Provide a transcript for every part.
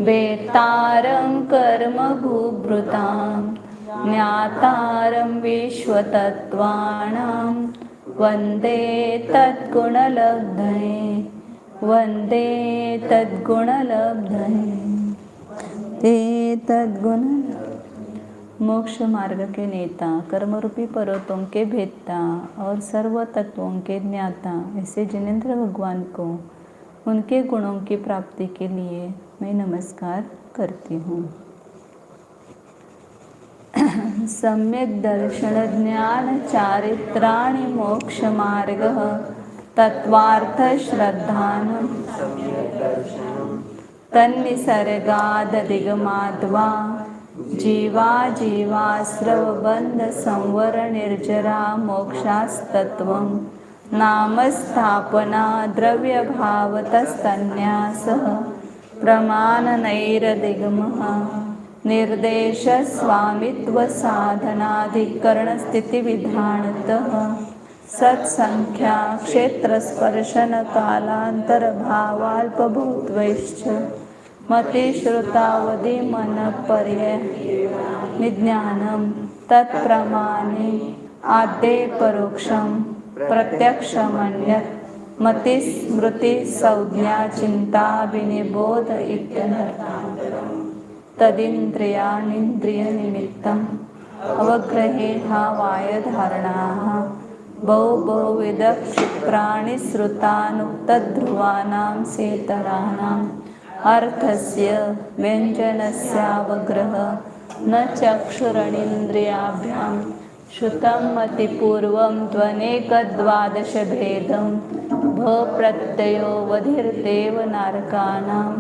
वेत्तारं कर्मभूभृतां ज्ञातारं विश्वतत्त्वानां वन्दे तद्गुणलब्धये वन्दे तद्गुणलब्धये ते तद्गुण मोक्ष मार्ग के नेता, कर्मरूपी पर्वतों के भेदता और सर्व तत्वों के ज्ञाता ऐसे जिनेंद्र भगवान को उनके गुणों की प्राप्ति के लिए मैं नमस्कार करती हूँ। सम्यक दर्शन ज्ञान चारित्राणि मोक्ष मार्ग तत्वार्थ श्रद्धान तन्निसर्गादधिगमाद्वा जीवा जीवाश्रवबंध संवर निर्जरा मोक्षास्तत्वं नामस्थापना द्रव्यभावतस्तन्यासः प्रमाणनैरधिगमः निर्देश स्वामित्व साधनाधिकरणस्थितिविधानतः सत्संख्या क्षेत्रस्पर्शन कालान्तरभावाल्पभूत्वैश्च मतिश्रुतावधि मनपर्यय निज्ञानं तत्प्रमाणे आद्ये परोक्षं प्रत्यक्षमन्यत् मतिस्मृति संज्ञा चिंता विनिबोध इत्यनर्थः तदिन्द्रियाणीन्द्रियनिमित्तम् अवग्रहेहावाय धारणाः बहुविध क्षिप्राणि श्रुतानुक्तध्रुवानां सेतराणाम् अर्थस्य व्यञ्जनस्यावग्रह न चक्षुरणीन्द्रियाभ्यां श्रुतं मतिपूर्वं त्वनेकद्वादशभेदं भप्रत्ययो वधिर्देवनारकाणां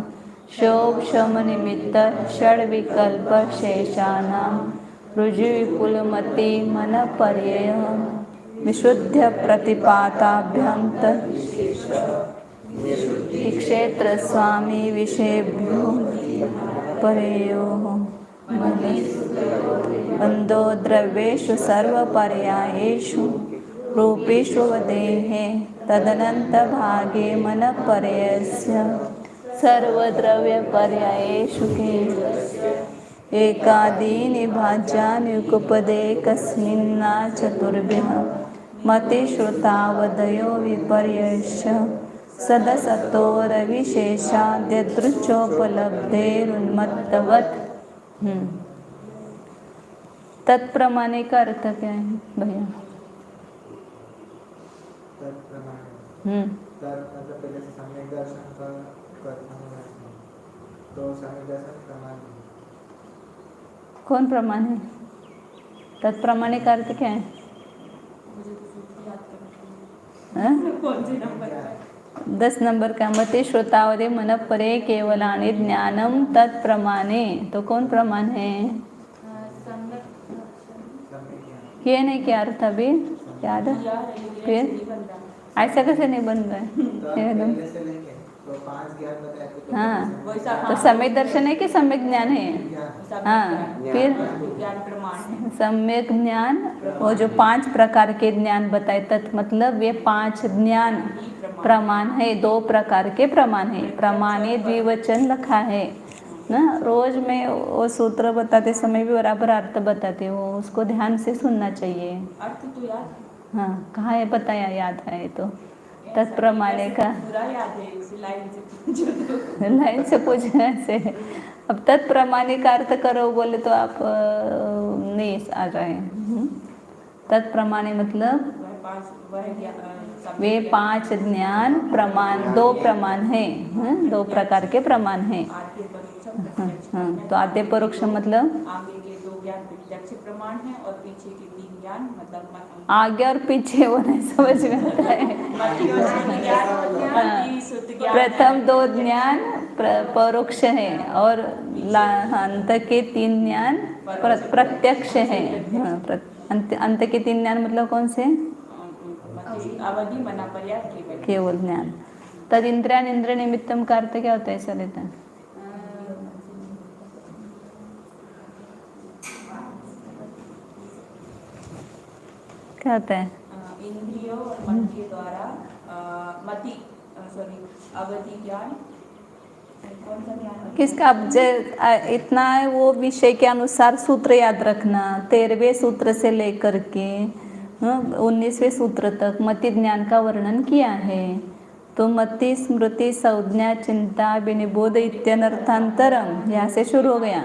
शोभशमनिमित्त षड्विकल्पशेषाणां ऋजुविपुलमति मनपर्ययः विशुद्ध प्रतिपाताभ्यां क्षेत्र स्वामी विषयेभ्यो परेयोः बंधो द्रव्येषु सर्वपर्यायेषु रूपेषु वदेहे तदनन्तभागे मनपर्ययस्य सर्वद्रव्यपर्यायेषु के एकादीनि भाज्यान्युपपदे कस्मिन्ना चतुर्भ्यः मतिश्रुतावदयो विपर्ययश्च सदसतोरविशेषाद्यदृच्छोपलब्धेरुन्मत्तवत्। तत्प्रमाणे का अर्थ क्या है भैया? पहले से सम्यक दर्शन का तो सम्यक दर्शन प्रमाण कौन प्रमाण है? तत्प्रमाणे का अर्थ क्या है? कौन सी नंबर? 10 नंबर का मते श्रोतावदे मन परे केवलानि ज्ञानम तत्प्रमाणे। तो कौन प्रमाण है? ये नहीं क्या अर्थ अभी याद है? फिर ऐसा कैसे नहीं बन रहा है एकदम? हाँ, तो सम्यक दर्शन है कि सम्यक ज्ञान है? हाँ, फिर सम्यक ज्ञान वो जो 5 प्रकार के ज्ञान बताए तत् मतलब ये 5 ज्ञान प्रमाण है। 2 प्रकार के प्रमाण है। प्रमाणे द्विवचन लिखा है ना। रोज में वो सूत्र बताते समय भी बराबर अर्थ बताते हो, उसको ध्यान से सुनना चाहिए। अर्थ तो याद? हाँ, कहाँ है बताया? याद है तो तत्प्रमाणे का लाइन से पूछने से। अब तत्प्रमाणे का अर्थ करो बोले तो आप नहीं आ रहे। तत्प्रमाणे मतलब वे 5 ज्ञान प्रमाण 2 प्रमाण है। 2 प्रकार के प्रमाण है। हाँ, तो आद्य परोक्ष मतलब आगे के 2 ज्ञान प्रत्यक्ष प्रमाण है और पीछे के 3 ज्ञान मतलब आगे और पीछे वो नहीं समझ में आता है। प्रथम 2 ज्ञान परोक्ष है और अंत के 3 ज्ञान प्रत्यक्ष है। अंत के 3 ज्ञान मतलब कौन से? अवधि मना पर्याय केवल ज्ञान। तद इंद्रियान इंद्र निमित्तम का अर्थ क्या होता है? ऐसा लेता है क्या होता है? इंद्रियों और मन के द्वारा अवधि ज्ञान कौन सा ज्ञान? किसका इतना है वो विषय के अनुसार सूत्र याद रखना। 13वें सूत्र से लेकर के 19वें सूत्र तक मति ज्ञान का वर्णन किया है। तो मति स्मृति संज्ञा चिंता विनिबोध इत्यनर्थांतरम यहाँ से शुरू हो गया।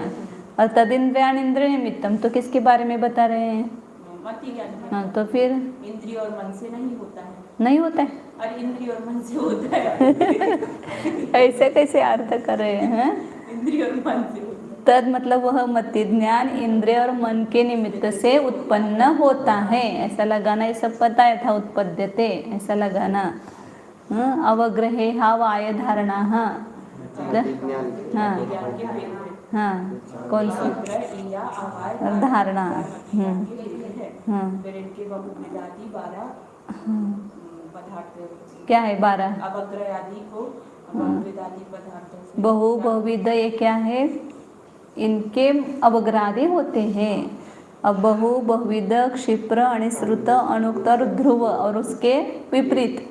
और तदिंद्रियाण इंद्रिय निमित्तम तो किसके बारे में बता रहे हैं? मति ज्ञान। हाँ तो फिर इंद्रिय और मन से नहीं होता है। नहीं होता है। और इंद्रिय और मन से होता है। ऐसे कैसे अर्थ कर रहे हैं? इंद्रिय और मन से होता है। तद मतलब वह मति ज्ञान इंद्रिय और मन के निमित्त से उत्पन्न होता है, ऐसा लगाना। ये सब बताया था। उत्पद्यते ऐसा लगाना। अवग्रहे हा वाय धारणा। हाँ हाँ कौन सी धारणा? हाँ क्या है 12? अवग्रह आदि को वेदादि पदार्थों से बहुविध ये क्या है? इनके अवग्रादी होते हैं। अब बहुविध क्षिप्र अनिश्रुत अनुक्त और ध्रुव और उसके विपरीत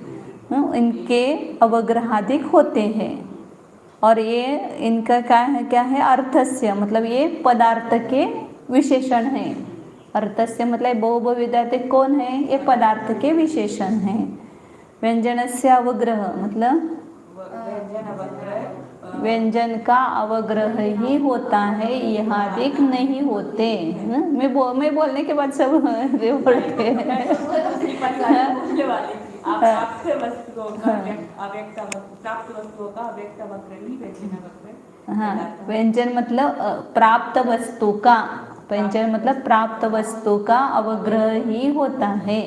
इनके अवग्रहादिक होते हैं। और ये इनका क्या है? अर्थस्य मतलब ये पदार्थ के विशेषण हैं। अर्थस्य मतलब बहुविधार्थ कौन है? ये पदार्थ के विशेषण हैं। व्यंजनस्य अवग्रह मतलब व्यंजन का अवग्रह ही होता है, यह अधिक नहीं होते। मैं बोलने के बाद सब बोलते हैं। हाँ व्यंजन मतलब प्राप्त वस्तु का, व्यंजन मतलब प्राप्त वस्तु का अवग्रह ही होता है,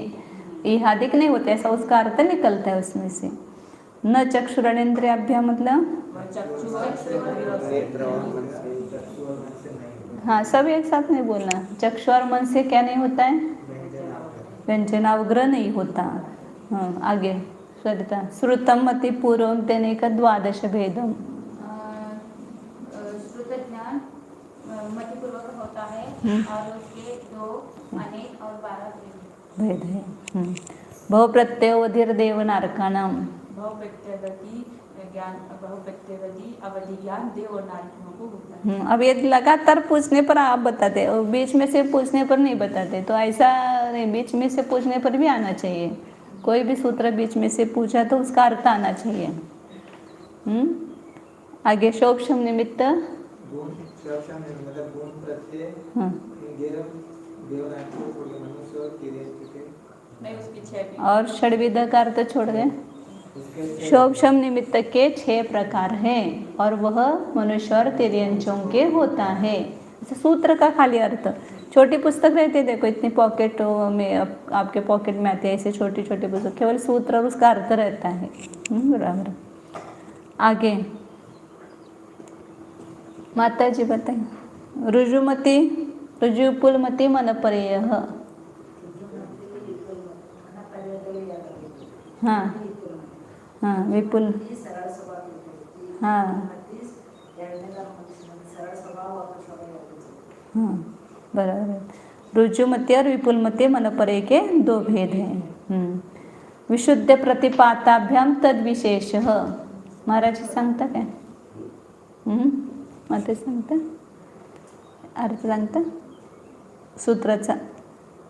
यह अधिक नहीं होता। ऐसा उसका अर्थ निकलता है उसमें से। न चक्षुरणेन्द्रियाभ्या मतलब हाँ सब एक साथ नहीं बोलना। चक्षु और मन से क्या नहीं होता है? व्यंजनावग्रह नहीं होता। हाँ आगे सरिता। श्रुतम मति पूर्वम देने का 12 भेदम। श्रुत ज्ञान मति पूर्वक होता है और उसके 2 अनेक और 12 भेद है। बहुप्रत्ययोधिर देवनारकाणाम। अवधि ज्ञान देव और नारकियों को होता है। अब ये लगातार पूछने पर आप बताते हो, बीच में से पूछने पर नहीं बताते। तो ऐसा नहीं, बीच में से पूछने पर भी आना चाहिए। कोई भी सूत्र बीच में से पूछा तो उसका अर्थ आना चाहिए। आगे शोभशम निमित्त और षड्विध का अर्थ छोड़ गए। शोभशम निमित्त के 6 प्रकार हैं और वह मनुष्य और तिर्यंचों के होता है। सूत्र का खाली अर्थ छोटी पुस्तक रहती है, देखो इतनी पॉकेट में आपके पॉकेट में आती है ऐसे छोटी छोटी पुस्तक, केवल सूत्र और उसका अर्थ रहता है। बराबर। आगे माता जी बताएं। रुजुमति रुजुपुलमति मनपरेय। हाँ हाँ विपुल। हाँ हाँ बराबर। रुजुमति और विपुलमति मनपरे के 2 भेद हैं। विशुद्ध प्रतिपाताभ्याम तद विशेष। महाराज सांगता काय? माता सांगता अर्थ सांगता सूत्राचा।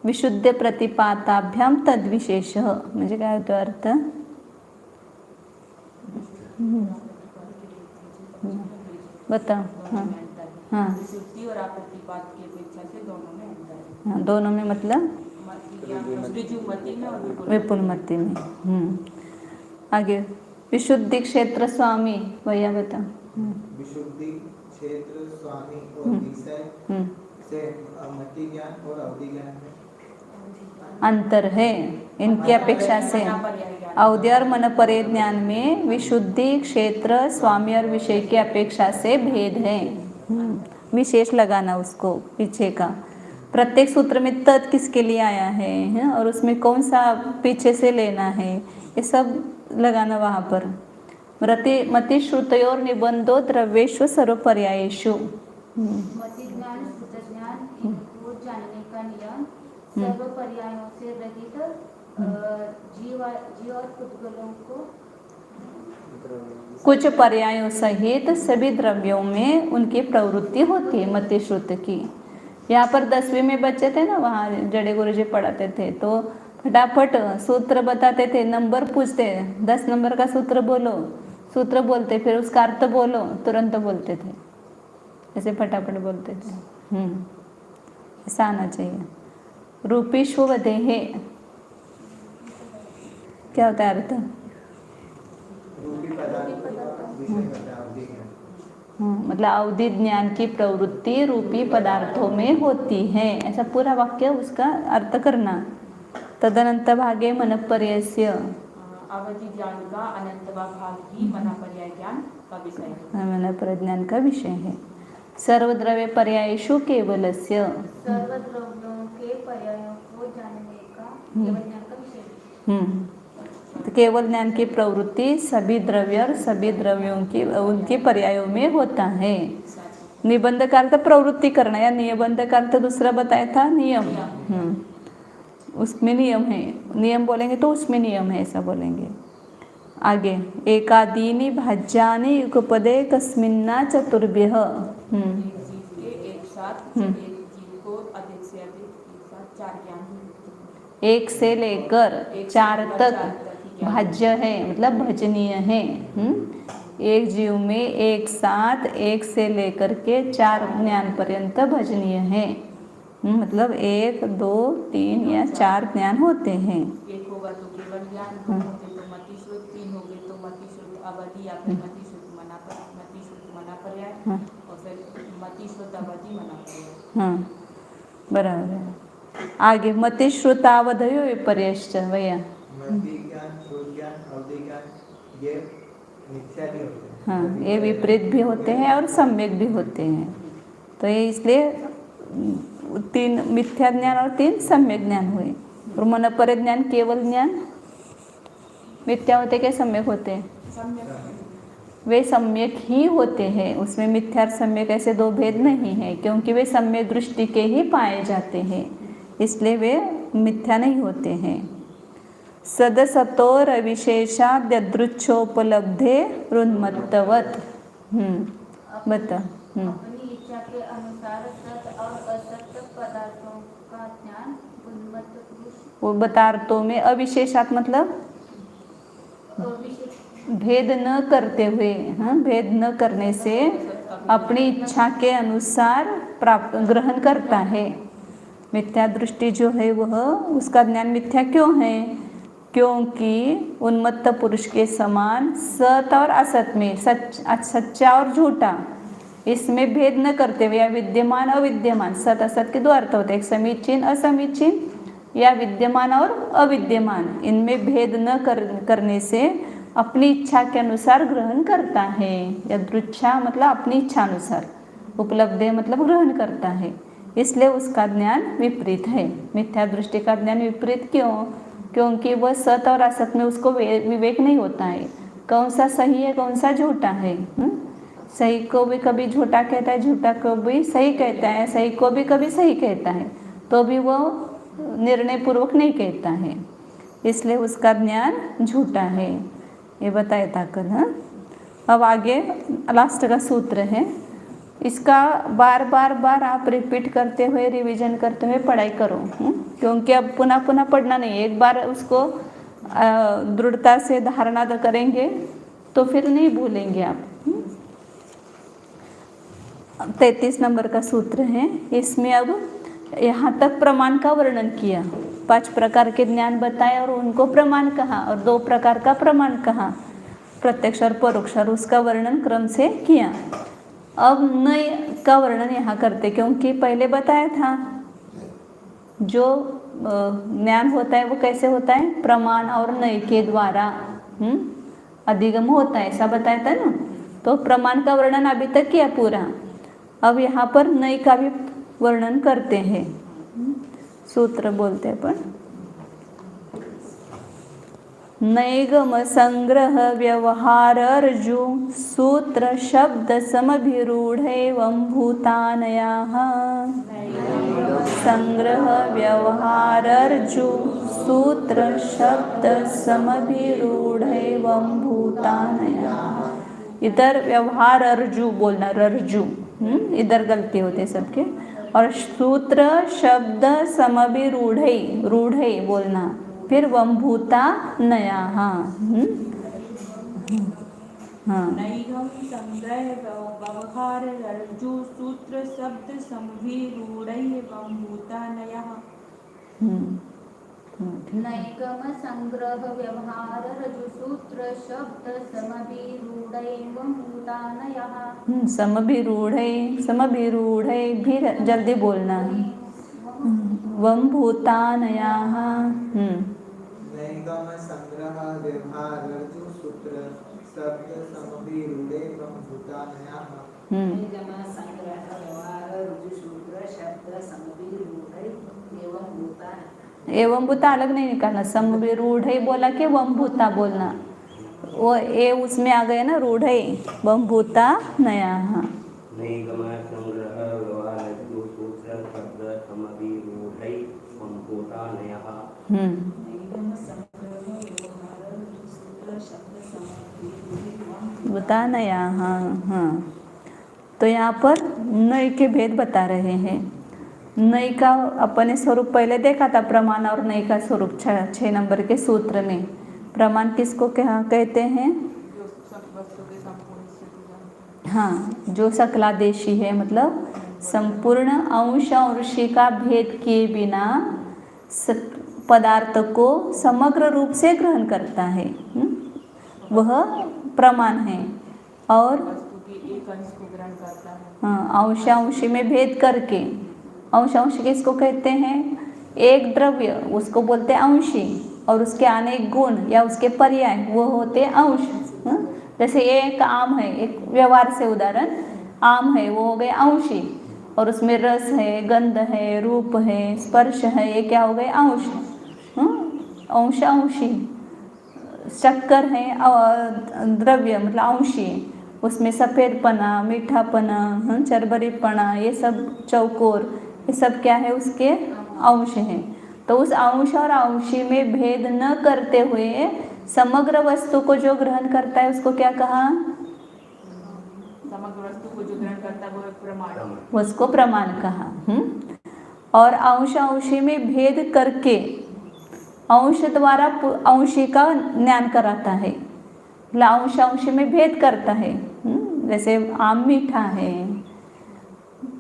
विशुद्ध प्रतिपाताभ्याम तद विशेष म्हणजे काय होतो अर्थ? बताओ। हाँ हाँ और प्रतिपात की अपेक्षा से दोनों में अंतर है। हाँ दोनों में मतलब ऋजुमति में और विपुलमति में। आगे विशुद्धि क्षेत्र स्वामी भैया बताओ। विशुद्धि क्षेत्र स्वामी और विषय से मति ज्ञान और अवधि ज्ञान में अंतर है इनकी अपेक्षा से। अवधि और मनपरे ज्ञान में विशुद्धि क्षेत्र स्वामी और विषय की अपेक्षा से भेद है। विशेष लगाना उसको पीछे का। प्रत्येक सूत्र में तत् किसके लिए आया है और उसमें कौन सा पीछे से लेना है, ये सब लगाना वहाँ पर। मति श्रुतयोर निबंधो द्रव्येषु सर्वपर्यायेषु। मति ज्ञान श्रुत ज्ञान इनको जानने का नियम सर्व पर्यायों से रहित जीव और पुद्गलों को कुछ पर्यायों सहित सभी द्रव्यों में उनकी प्रवृत्ति होती है मति श्रुत की। यहाँ पर 10वीं में बच्चे थे ना, वहाँ जड़े गुरुजी पढ़ाते थे तो फटाफट सूत्र बताते थे, नंबर पूछते, 10 नंबर का सूत्र बोलो, सूत्र बोलते, फिर उसका अर्थ बोलो, तुरंत बोलते थे, ऐसे फटाफट बोलते थे। ऐसा आना चाहिए। रूपीष्वदेह क्या होता है अर्थ? रूपी पदार्थ विषय होता है, अवधि ज्ञान। मतलब अवधि ज्ञान की प्रवृत्ति रूपी पदार्थों में होती है, ऐसा पूरा वाक्य उसका अर्थ करना। तदनंत भागे मन पर्यस्य, अवधि ज्ञान का अनंतवा भाग ही मना पर्याय ज्ञान का विषय है। मन प्रज्ञान का विषय है। सर्वद्रव्य पर्यायेषु केवलस्य, सर्वद्रव्यों के पर्यायों को जानने का केवल ज्ञान का विषय है। तो केवल ज्ञान की प्रवृत्ति सभी द्रव्य और सभी द्रव्यों की उनके पर्यायों में होता है। निबंध का अर्थ प्रवृत्ति करना, या निबंध का अर्थ दूसरा बताया था नियम। उसमें नियम है, नियम बोलेंगे तो उसमें नियम है, ऐसा बोलेंगे। आगे एकादीनि भाज्यानि युगपदे कस्मिन्ना चतुर्भ्यः। एक जीव के एक साथ एक जीव को अधिक से अधिक एक साथ 4 ज्ञान हैं। 1 से लेकर 4 तक भाज्य है, मतलब भजनीय है। एक जीव में एक साथ 1 से लेकर के 4 ज्ञान पर्यंत भजनीय है। मतलब 1, 2, 3 या 4 ज्ञान होते हैं। एक होगा तो केवल ज्ञान, 2 होंगे तो मति श्रुत, 3 होंगे तो मति श्रुत अवधि या फिर मति श्रुत मना पर्याय और फिर मति श्रुत अवधि मना पर्याय। बराबर है। आगे मति श्रुतावधयो विपर्यश्च भैया। मति ज्ञान, श्रुत ज्ञान, अवधि ज्ञान ये मिथ्या भी होते हैं। हाँ, ये विपरीत भी होते हैं और सम्यक भी होते हैं। तो ये इसलिए 3 मिथ्या ज्ञान और 3 सम्यक ज्ञान हुए। और मन पर ज्ञान केवल ज्ञान मिथ्या होते क्या सम्यक होते हैं? वे सम्यक ही होते हैं, उसमें मिथ्या और सम्यक ऐसे 2 भेद नहीं है, क्योंकि वे सम्यक दृष्टि के ही पाए जाते हैं, इसलिए वे मिथ्या नहीं होते हैं। सदसतोर विशेषाद्यदृच्छोपलब्धे उन्मत्तवत्। बता। अपनी इच्छा के अनुसार सत और असत पदार्थों का ज्ञान उन्मत्त पुरुष, वो पदार्थों में अविशेषात मतलब भेद न करते हुए, भेद न करने से अपनी इच्छा के अनुसार प्राप्त ग्रहण करता है। मिथ्या दृष्टि जो है वह उसका ज्ञान मिथ्या क्यों है? क्योंकि उन्मत्त पुरुष के समान सत और असत में सच्चा और झूठा इसमें भेद न करते हुए, या विद्यमान अविद्यमान, सत असत के 2 अर्थ होते हैं, एक समीचीन असमीचीन या विद्यमान और अविद्यमान, इनमें भेद न करने से अपनी इच्छा के अनुसार ग्रहण करता है। यदृच्छा मतलब अपनी इच्छा अनुसार, उपलब्धि मतलब ग्रहण करता है, इसलिए उसका ज्ञान विपरीत है। मिथ्या दृष्टि का ज्ञान विपरीत क्यों? क्योंकि वह सत और असत में उसको विवेक नहीं होता है, कौन सा सही है कौन सा झूठा है। सही को भी कभी झूठा कहता है, झूठा को भी सही कहता है, सही को भी कभी सही कहता है, तो भी वो निर्णय पूर्वक नहीं कहता है, इसलिए उसका ज्ञान झूठा है। ये बताया था कल। अब आगे लास्ट का सूत्र है, इसका बार बार आप रिपीट करते हुए रिवीजन करते हुए पढ़ाई करो, क्योंकि अब पुनः पुनः पढ़ना नहीं है। एक बार उसको दृढ़ता से धारणा करेंगे तो फिर नहीं भूलेंगे आप। 33 नंबर का सूत्र है, इसमें अब यहाँ तक प्रमाण का वर्णन किया, 5 प्रकार के ज्ञान बताए और उनको प्रमाण कहा, और 2 प्रकार का प्रमाण कहा, प्रत्यक्ष और परोक्ष, और उसका वर्णन क्रम से किया। अब नय का वर्णन यहाँ करते, क्योंकि पहले बताया था जो ज्ञान होता है वो कैसे होता है, प्रमाण और नय के द्वारा अधिगम होता है, ऐसा बताया था ना। तो प्रमाण का वर्णन अभी तक किया पूरा, अब यहाँ पर नय का भी वर्णन करते हैं। सूत्र बोलते हैं पर नैगम संग्रह व्यवहार अर्जु सूत्र शब्द समभिरूढ़ एवं भूतानयाः। संग्रह व्यवहार अर्जु सूत्र शब्द समभिरूढ़ैवं भूतानयः। इधर व्यवहार अर्जु बोलना, रर्जु, इधर गलती होते हैं सबके। और सूत्र शब्द समभिरूढ़ै, रूढ़ै बोलना, फिर वं भूतानयः। हाँ, नैघं संग्रह व्यवहार रज्जु सूत्र शब्द संविरूढ़ैवं भूतानयः। नैगम संग्रह व्यवहार रजुसूत्र शब्द समभिरूढ़ैवं भूतानयः। समभिरूढ़ै, समभिरूढ़ै भी जल्दी बोलना। वं भूतानयः। नैगम संग्रह व्यवहार रज्जु सूत्र शब्द समभिरूढ़ैवं भूतानयः। नैगम संग्रह व्यवहार रज्जु सूत्र शब्द समभिरूढ़ैवं भूतानयः। एवं भूता अलग नहीं निकालना, समभिरूढ़ बोला कि वम भूता बोलना, वो ए उसमें आ गया ना, रूढ़ वम भूता नया। हाँ, नैगम संग्रह व्यवहार रज्जु सूत्र शब्द समभिरूढ़ैवं भूतानयः। नैगम संग्रह व्यवहार रज्जु सूत्र शब्द समविरूढ़ैवं भूता नया। हाँ हाँ, तो यहाँ पर नय के भेद बता रहे हैं। नय का अपने स्वरूप पहले देखा था, प्रमाण और नय का स्वरूप 6 नंबर के सूत्र में। प्रमाण किसको कहते हैं? जो सब वस्तु के संपूर्ण स्थिति। हाँ, जो सकलादेशी है, मतलब संपूर्ण अंश अंशी का भेद किए बिना पदार्थ को समग्र रूप से ग्रहण करता है, वह प्रमाण है। और वस्तु के एक अंश को ग्रहण करता है। हाँ, अंश अंशी में भेद करके, अंश अंश किसको कहते हैं? एक द्रव्य उसको बोलते हैं अंशी, और उसके अनेक गुण या उसके पर्याय वो होते हैं अंश। जैसे एक आम है, एक व्यवहार से उदाहरण, आम है वो हो गए अंशी, और उसमें रस है, गंध है, रूप है, स्पर्श है, ये क्या हो गए? अंश। अंश अंशी। शक्कर है द्रव्य मतलब अंशी, उसमें सफ़ेदपना, मीठापना, चरबरीपना, ये सब चौकोर, ये सब क्या है? उसके अंश हैं। तो उस अंश और अंशी में भेद न करते हुए समग्र वस्तु को जो ग्रहण करता है उसको क्या कहा? समग्र वस्तु को जो ग्रहण करता है वो प्रमाण, उसको प्रमाण कहा। और अंश अंशी में भेद करके अंश द्वारा अंशी का ज्ञान कराता है, अंश अंशी में भेद करता है। जैसे आम मीठा है,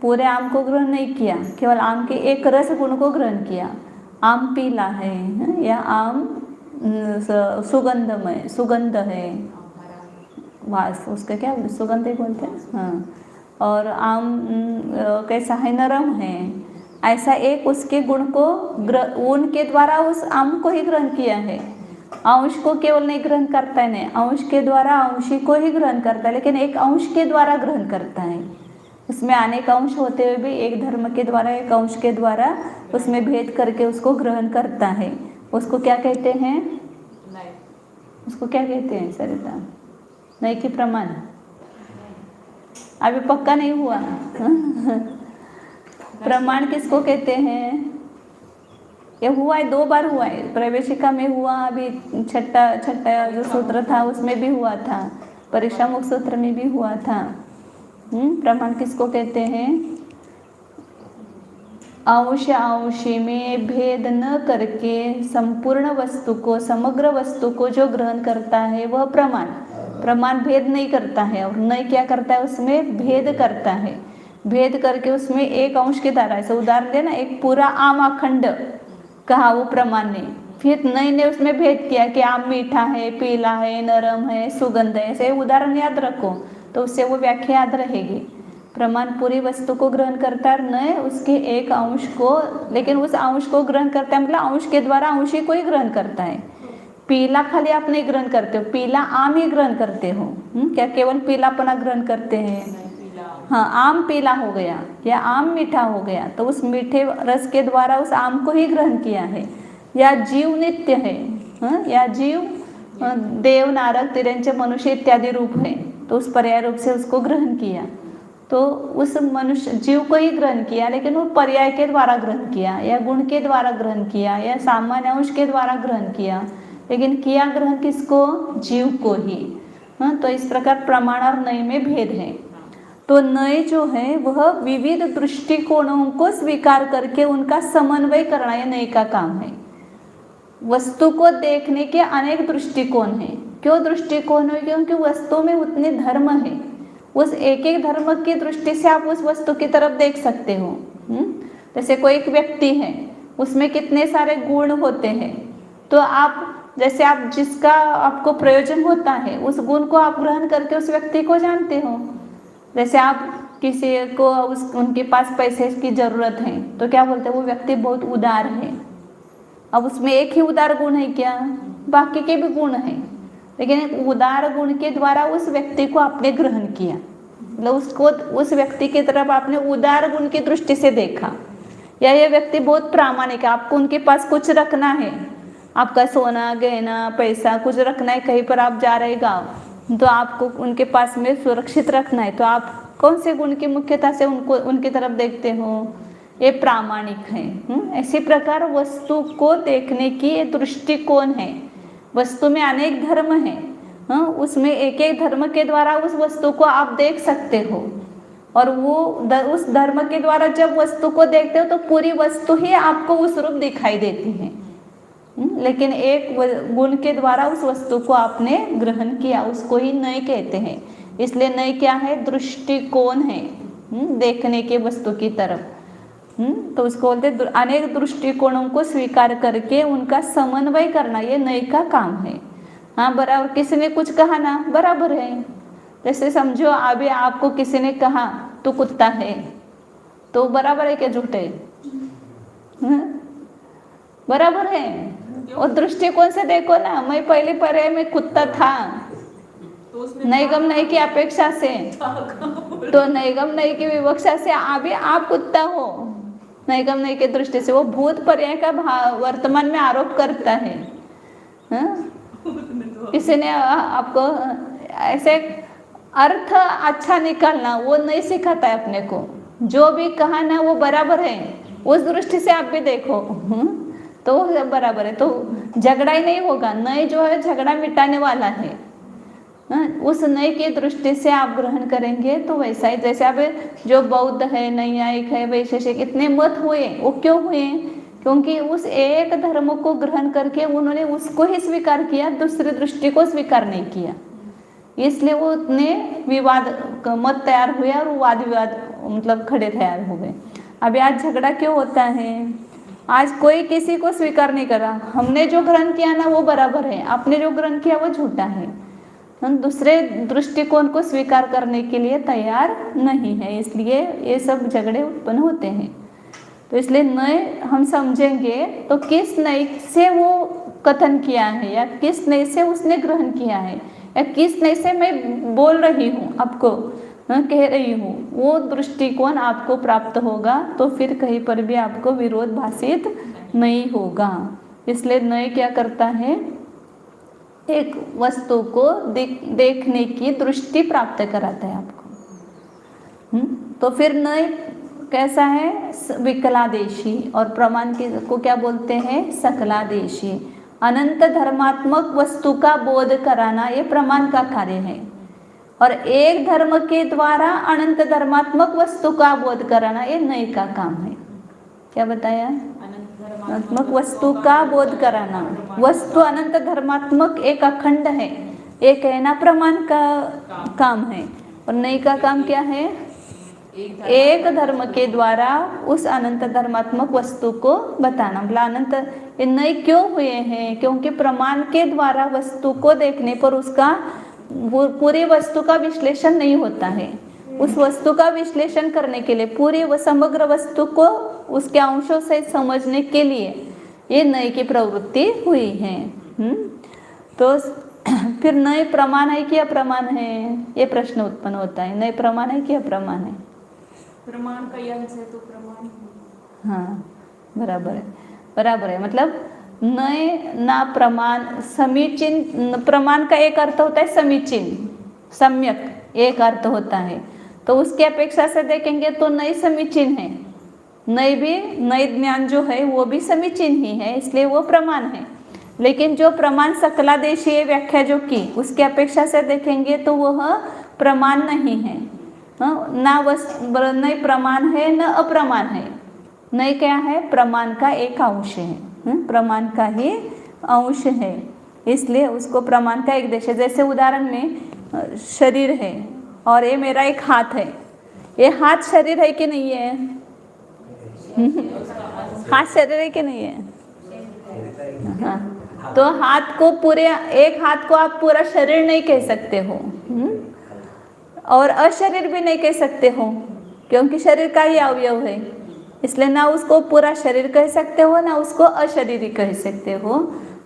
पूरे आम को ग्रहण नहीं किया, केवल आम के एक रस गुण को ग्रहण किया। आम पीला है, या आम सुगंधमय, सुगंध है, वास उसका क्या सुगंध ही बोलते हैं। हाँ, और आम कैसा है? नरम है। ऐसा एक उसके गुण को उनके द्वारा उस आम को ही ग्रहण किया है। अंश को केवल नहीं ग्रहण करता है, नहीं, अंश के द्वारा अंशी को ही ग्रहण करता है, लेकिन एक अंश के द्वारा ग्रहण करता है। उसमें अनेक अंश होते हुए भी एक धर्म के द्वारा, एक अंश के द्वारा उसमें भेद करके उसको ग्रहण करता है। उसको क्या कहते हैं? नहीं, उसको क्या कहते हैं सरिता? नहीं कि प्रमाण? अभी पक्का नहीं हुआ। प्रमाण किसको कहते हैं? ये हुआ है, 2 बार हुआ है, प्रवेशिका में हुआ, अभी छठा जो सूत्र था उसमें भी हुआ था, परीक्षा मुख सूत्र में भी हुआ था। प्रमाण किसको कहते हैं? अंश अंशी में भेद न करके संपूर्ण वस्तु को, समग्र वस्तु को जो ग्रहण करता है वह प्रमाण। प्रमाण भेद नहीं करता है, और नहीं क्या करता है? उसमें भेद करता है। भेद करके उसमें एक अंश के द्वारा, ऐसे उदाहरण देना, एक पूरा आम अखंड कहा वो प्रमाण ने, फिर नई ने उसमें भेद किया कि आम मीठा है, पीला है, नरम है, सुगंध है, ऐसे उदाहरण याद रखो तो उससे वो व्याख्या याद रहेगी। प्रमाण पूरी वस्तु को ग्रहण करता है, नए उसके एक अंश को, लेकिन उस अंश को ग्रहण करता है मतलब अंश के द्वारा अंशी को ही ग्रहण करता है। पीला खाली आप नहीं ग्रहण करते हो, पीला आम ही ग्रहण करते हो। क्या केवल पीलापना ग्रहण करते हैं? हाँ, आम पीला हो गया या आम मीठा हो गया तो उस मीठे रस के द्वारा उस आम को ही ग्रहण किया है। या जीव नित्य है, या जीव देव, नारद, तिरंच, मनुष्य इत्यादि रूप है, तो उस पर्याय रूप से उसको ग्रहण किया। तो उस मनुष्य जीव को ही ग्रहण किया, लेकिन वो पर्याय के द्वारा ग्रहण किया या गुण के द्वारा ग्रहण किया या सामान्य अंश के द्वारा ग्रहण किया, लेकिन किया ग्रहण किसको? जीव को ही। हाँ, तो इस प्रकार प्रमाण और नय में भेद है। तो नय जो है वह विविध दृष्टिकोणों को स्वीकार करके उनका समन्वय करना, यह नय का काम है। वस्तु को देखने के अनेक दृष्टिकोण हैं। क्यों दृष्टिकोण है? क्योंकि वस्तु में उतने धर्म है, उस एक एक धर्म की दृष्टि से आप उस वस्तु की तरफ देख सकते हो। जैसे कोई एक व्यक्ति है, उसमें कितने सारे गुण होते हैं, तो आप जैसे आप जिसका आपको प्रयोजन होता है उस गुण को आप ग्रहण करके उस व्यक्ति को जानते हो। जैसे आप किसी को उनके पास पैसे की जरूरत है तो क्या बोलते हैं? वो व्यक्ति बहुत उदार है। अब उसमें एक ही उदार गुण है क्या? बाकी के भी गुण हैं, लेकिन उदार गुण के द्वारा उस व्यक्ति को आपने ग्रहण किया, मतलब उसको उस व्यक्ति की तरफ आपने उदार गुण की दृष्टि से देखा। या ये व्यक्ति बहुत प्रामाणिक है, आपको उनके पास कुछ रखना है, आपका सोना गहना पैसा कुछ रखना है, कहीं पर आप जा रहे गाँव, तो आपको उनके पास में सुरक्षित रखना है, तो आप कौन से गुण की मुख्यता से उनको उनकी तरफ देखते हो? ये प्रामाणिक है। इसी प्रकार वस्तु को देखने की ये दृष्टिकोण है। वस्तु में अनेक धर्म है, उसमें एक एक धर्म के द्वारा उस वस्तु को आप देख सकते हो, और वो उस धर्म के द्वारा जब वस्तु को देखते हो तो पूरी वस्तु ही आपको उस रूप दिखाई देती है। लेकिन एक गुण के द्वारा उस वस्तु को आपने ग्रहण किया, उसको ही नय कहते हैं। इसलिए नय क्या है? दृष्टिकोण है, देखने के वस्तु की तरफ। तो उसको बोलते अनेक दृष्टिकोणों को स्वीकार करके उनका समन्वय करना, ये नय का काम है। हाँ, बराबर। किसी ने कुछ कहा ना, बराबर है। जैसे समझो अभी आपको किसी ने कहा तू कुत्ता है, तो बराबर है क्या झूठ है? बराबर है। और दृष्टिकोण से देखो ना, मैं पहले पर्याय में कुत्ता था, नैगम नय की अपेक्षा से, तो नैगम नय की विवक्षा से अभी आप कुत्ता हो। नैगम नय की दृष्टि से वो भूत पर्याय का वर्तमान में आरोप करता है। किसी ने आपको ऐसे अर्थ अच्छा निकालना वो नहीं सिखाता है अपने को। जो भी कहा ना वो बराबर है, उस दृष्टि से आप भी देखो तो बराबर है, तो झगड़ा ही नहीं होगा। नय जो है झगड़ा मिटाने वाला है। उस नय की दृष्टि से आप ग्रहण करेंगे तो वैसा ही। जैसे अब जो बौद्ध है, नैयायिक है, वैशेषिक, इतने मत हुए, वो क्यों हुए? क्योंकि उस एक धर्म को ग्रहण करके उन्होंने उसको ही स्वीकार किया, दूसरी दृष्टि को स्वीकार नहीं किया। इसलिए वो उतने विवाद मत तैयार हुए और वाद विवाद मतलब खड़े तैयार हो गए। अभी आज झगड़ा क्यों होता है? आज कोई किसी को स्वीकार नहीं कर रहा। हमने जो ग्रहण किया ना वो बराबर है, आपने जो ग्रहण किया वो झूठा है। हम दूसरे दृष्टिकोण को स्वीकार करने के लिए तैयार नहीं है, इसलिए ये सब झगड़े उत्पन्न होते हैं। तो इसलिए नय हम समझेंगे तो किस नय से वो कथन किया है, या किस नय से उसने ग्रहण किया है, या किस नय से मैं बोल रही हूँ आपको, कह रही हूँ, वो दृष्टिकोण आपको प्राप्त होगा, तो फिर कहीं पर भी आपको विरोध भाषित नहीं होगा। इसलिए नय क्या करता है? एक वस्तु को देखने की दृष्टि प्राप्त कराता है आपको। तो फिर नय कैसा है? विकलादेशी। और प्रमाण को क्या बोलते हैं? सकलादेशी। अनंत धर्मात्मक वस्तु का बोध कराना ये प्रमाण का कार्य है, और एक धर्म के द्वारा अनंत धर्मात्मक वस्तु का बोध कराना ये नय का काम है। क्या बताया? धर्मात्मक वस्तु का बोध कराना। वस्तु अनंत धर्मात्मक एक अखंड है, ये कहना प्रमाण का काम है। और नय का काम क्या है? एक धर्म के द्वारा उस अनंत धर्मात्मक वस्तु को बताना। मतलब अनंत ये नय क्यों हुए हैं? क्योंकि प्रमाण के द्वारा वस्तु को देखने पर उसका पूरी वस्तु का विश्लेषण नहीं होता है। उस वस्तु का विश्लेषण करने के लिए, पूरी समग्र वस्तु को उसके अंशों से समझने के लिए ये नय की प्रवृत्ति हुई है। तो फिर नय प्रमाण है कि अप्रमाण है, ये प्रश्न उत्पन्न होता है। नय प्रमाण है कि अप्रमाण है? प्रमाण का अंश है तो प्रमाण। हाँ, बराबर है, बराबर है। मतलब नय ना प्रमाण, समीचीन। प्रमाण का एक अर्थ होता है समीचीन, सम्यक, एक अर्थ होता है। तो उसकी अपेक्षा से देखेंगे तो नई समीचीन है, नई ज्ञान जो है वो भी समीचीन ही है, इसलिए वो प्रमाण है। लेकिन जो प्रमाण सकलादेशीय व्याख्या जो की उसकी अपेक्षा से देखेंगे तो वह प्रमाण नहीं है, न प्रमाण है न अप्रमाण है। नई क्या है? प्रमाण का एक अंश है, प्रमाण का ही अंश है, इसलिए उसको प्रमाण का एक देश है। जैसे उदाहरण में शरीर है और ये मेरा एक हाथ है, ये हाथ शरीर है कि नहीं है? हाथ शरीर है कि नहीं है? हाँ, तो हाथ को पूरे, एक हाथ को आप पूरा शरीर नहीं कह सकते हो, और अशरीर भी नहीं कह सकते हो, क्योंकि शरीर का ही अवयव है, इसलिए ना उसको पूरा शरीर कह सकते हो ना उसको अशरीरी कह सकते हो।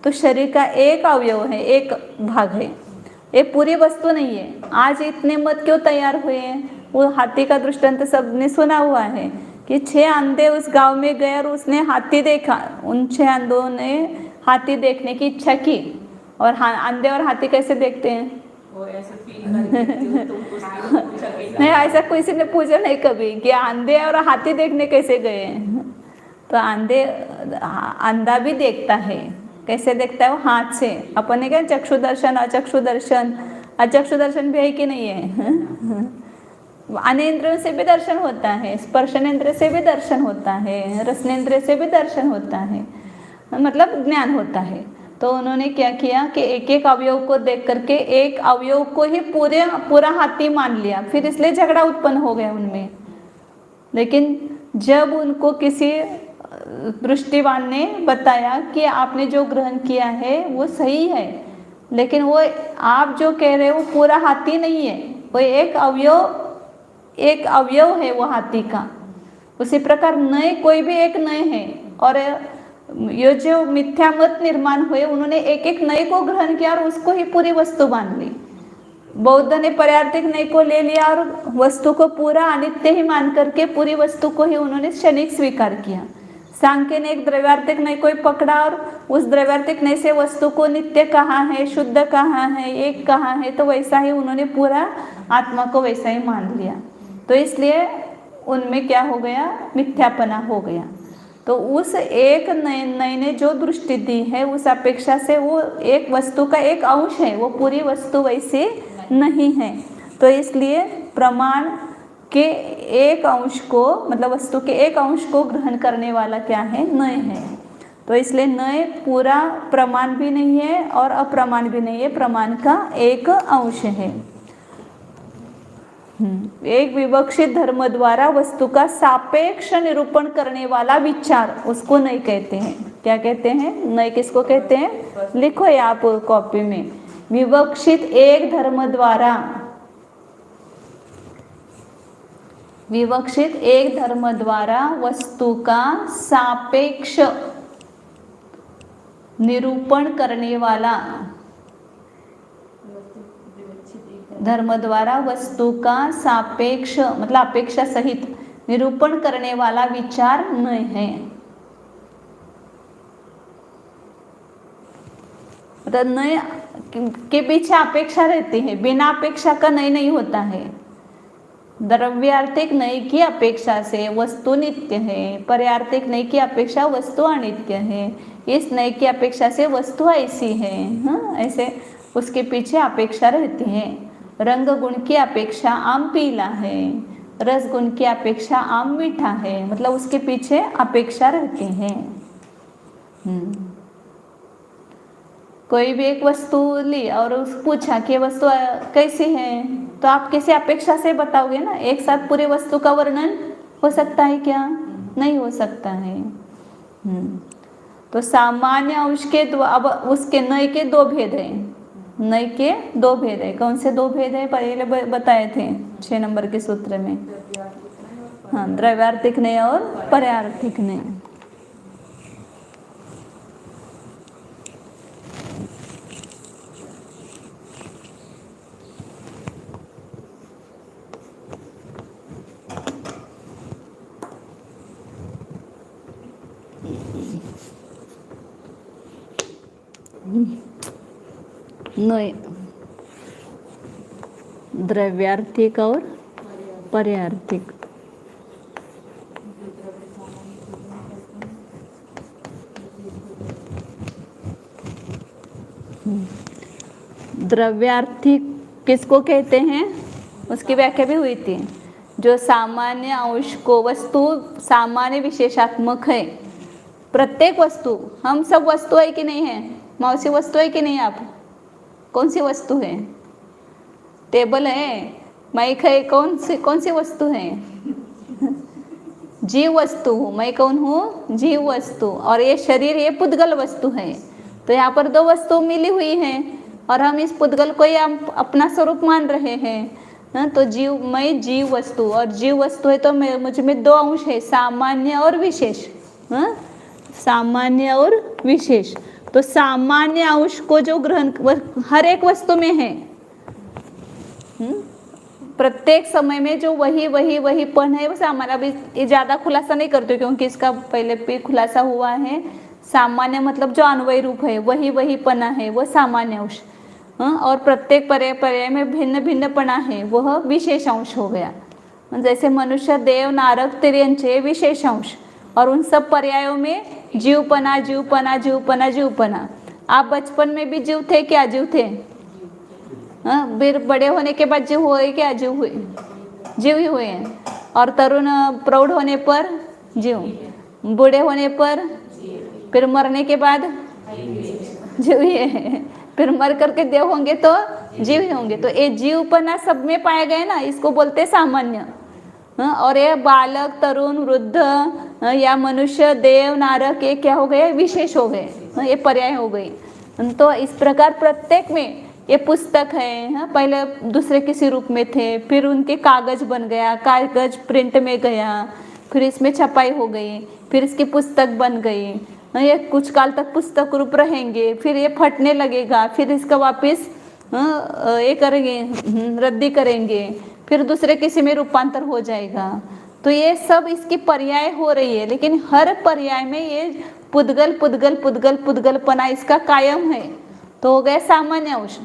तो शरीर का एक अवयव है, एक भाग है, ये पूरी वस्तु नहीं है। आज इतने मत क्यों तैयार हुए हैं? वो हाथी का दृष्टांत सबने सुना हुआ है कि 6 अंधे उस गांव में गए और उसने हाथी देखा, उन 6 अंधों ने हाथी देखने की इच्छा की। और अंधे और हाथी कैसे देखते हैं? वो ऐसे फील करके तुम पूछा नहीं, ऐसा किसी ने पूछा नहीं कभी कि अंधे और हाथी देखने कैसे गए। तो अंधा भी देखता है, कैसे देखता है? वो हाथ से। अपन ने क्या चक्षु दर्शन, अचक्षु दर्शन, अचक्षु दर्शन भी है कि नहीं है? अनेंद्रियों से भी दर्शन होता है, स्पर्शनेंद्रिय से भी दर्शन होता है, रसनेंद्रिय से भी दर्शन होता है, मतलब ज्ञान होता है। तो उन्होंने क्या किया कि एक एक अवयव को देख करके एक अवयव को ही पूरा हाथी मान लिया, फिर इसलिए झगड़ा उत्पन्न हो गया उनमें। लेकिन जब उनको किसी दृष्टिवान ने बताया कि आपने जो ग्रहण किया है वो सही है, लेकिन वो आप जो कह रहे हो वो पूरा हाथी नहीं है, वो एक अवयव है वो हाथी का। उसी प्रकार नए कोई भी एक नए है, और ये जो मिथ्या मत निर्माण हुए उन्होंने एक एक नए को ग्रहण किया और उसको ही पूरी वस्तु मान ली। बौद्ध ने पर्यार्थिक नए को ले लिया और वस्तु को पूरा अनित्य ही मान करके पूरी वस्तु को ही उन्होंने क्षणिक स्वीकार किया। सांख्य ने एक द्रव्यार्थिक नए को पकड़ा और उस द्रव्यार्थिक नए से वस्तु को नित्य कहाँ है, शुद्ध कहाँ है, एक कहाँ है, तो वैसा ही उन्होंने पूरा आत्मा को वैसा ही मान लिया। तो इसलिए उनमें क्या हो गया? मिथ्यापना हो गया। तो उस एक नए ने जो दृष्टि दी है उस अपेक्षा से वो एक वस्तु का एक अंश है, वो पूरी वस्तु वैसे नहीं है। तो इसलिए प्रमाण के एक अंश को, मतलब वस्तु के एक अंश को ग्रहण करने वाला क्या है? नए है। तो इसलिए नए पूरा प्रमाण भी नहीं है और अप्रमाण भी नहीं है, प्रमाण का एक अंश है। एक विवक्षित धर्म द्वारा वस्तु का सापेक्ष निरूपण करने वाला विचार, उसको नए कहते हैं। क्या कहते हैं? नए किसको कहते हैं? लिखो ये आप कॉपी में, विवक्षित एक धर्म द्वारा, विवक्षित एक धर्म द्वारा वस्तु का सापेक्ष निरूपण करने वाला, धर्म द्वारा वस्तु का सापेक्ष मतलब अपेक्षा सहित निरूपण करने वाला विचार नए है। मतलब नए के पीछे अपेक्षा रहती है, बिना अपेक्षा का नए नहीं होता है। द्रव्यार्थिक नए की अपेक्षा से वस्तु नित्य है, पर्यार्थिक नए की अपेक्षा वस्तु अनित्य है, इस नए की अपेक्षा से वस्तु ऐसी है। हाँ, ऐसे उसके पीछे अपेक्षा रहती है। रंग गुण की अपेक्षा आम पीला है, रस गुण की अपेक्षा आम मीठा है, मतलब उसके पीछे अपेक्षा रहती है। कोई भी एक वस्तु ली और पूछा कि वस्तु कैसी है, तो आप किसी अपेक्षा से बताओगे ना। एक साथ पूरे वस्तु का वर्णन हो सकता है क्या? नहीं हो सकता है। तो सामान्य अंश के अब उसके नए के दो भेद हैं। नए के दो भेद है। कौन से दो भेद है? पहले बताए थे 6 नंबर के सूत्र में। हाँ, द्रव्यार्थिक नए और पर्यार्थिक नए। नए द्रव्यार्थिक और पर्यार्थिक। द्रव्यार्थिक किसको कहते हैं, उसकी व्याख्या भी हुई थी। जो सामान्य अंश को, वस्तु सामान्य विशेषात्मक है। प्रत्येक वस्तु, हम सब वस्तु है कि नहीं है? मौसी वस्तु है कि नहीं? आप कौन सी वस्तु है? टेबल है, माइक है, कौन सी वस्तु है? जीव वस्तु हूँ मैं। कौन हूँ? जीव वस्तु। और ये शरीर, ये पुद्गल वस्तु है। तो यहाँ पर दो वस्तु मिली हुई हैं और हम इस पुद्गल को ही हम अपना स्वरूप मान रहे हैं। तो जीव, मैं जीव वस्तु, और जीव वस्तु है तो मैं, मुझ में दो अंश है, सामान्य और विशेष। सामान्य और विशेष। तो सामान्य अंश को जो ग्रहण हर एक वस्तु में है, प्रत्येक समय में जो वही पन है वो सामान्य। अभी ये ज़्यादा खुलासा नहीं करते क्योंकि इसका पहले भी खुलासा हुआ है। सामान्य मतलब जो अन्वय रूप है, वही पना है, वो सामान्य अंश। और प्रत्येक पर्याय में भिन्न भिन्न पना है, वह विशेष अंश हो गया। जैसे मनुष्य, देव, नारक, तिर्यंचे विशेष अंश, और उन सब पर्यायों में जीवपना, जीवपना, जीवपना, जीवपना। आप बचपन में भी जीव थे क्या? जीव थे। फिर बड़े होने के बाद जीव हुए क्या? जीव हुए, जीव ही हुए हैं। और तरुण प्रौढ़ होने पर जीव, बूढ़े होने पर, फिर मरने के बाद जीव ही है। फिर मर करके देव होंगे तो जीव ही होंगे। तो ये जीवपना सब में पाया गया ना, इसको बोलते सामान्य। और ये बालक, तरुण, वृद्ध या मनुष्य, देव, नारक, ये क्या हो गए? विशेष हो गए, ये पर्याय हो गई। तो इस प्रकार प्रत्येक में, ये पुस्तक है, पहले दूसरे किसी रूप में थे, फिर उनके कागज बन गया, कागज प्रिंट में गया, फिर इसमें छपाई हो गई, फिर इसकी पुस्तक बन गई। ये कुछ काल तक पुस्तक रूप रहेंगे, फिर ये फटने लगेगा, फिर इसका वापस ये करेंगे, रद्दी करेंगे, फिर दूसरे किसी में रूपांतर हो जाएगा। तो ये सब इसकी पर्याय हो रही है, लेकिन हर पर्याय में ये पुद्गल पुद्गल पुद्गल पुद्गलपना इसका कायम है। तो हो गया सामान्य अंश।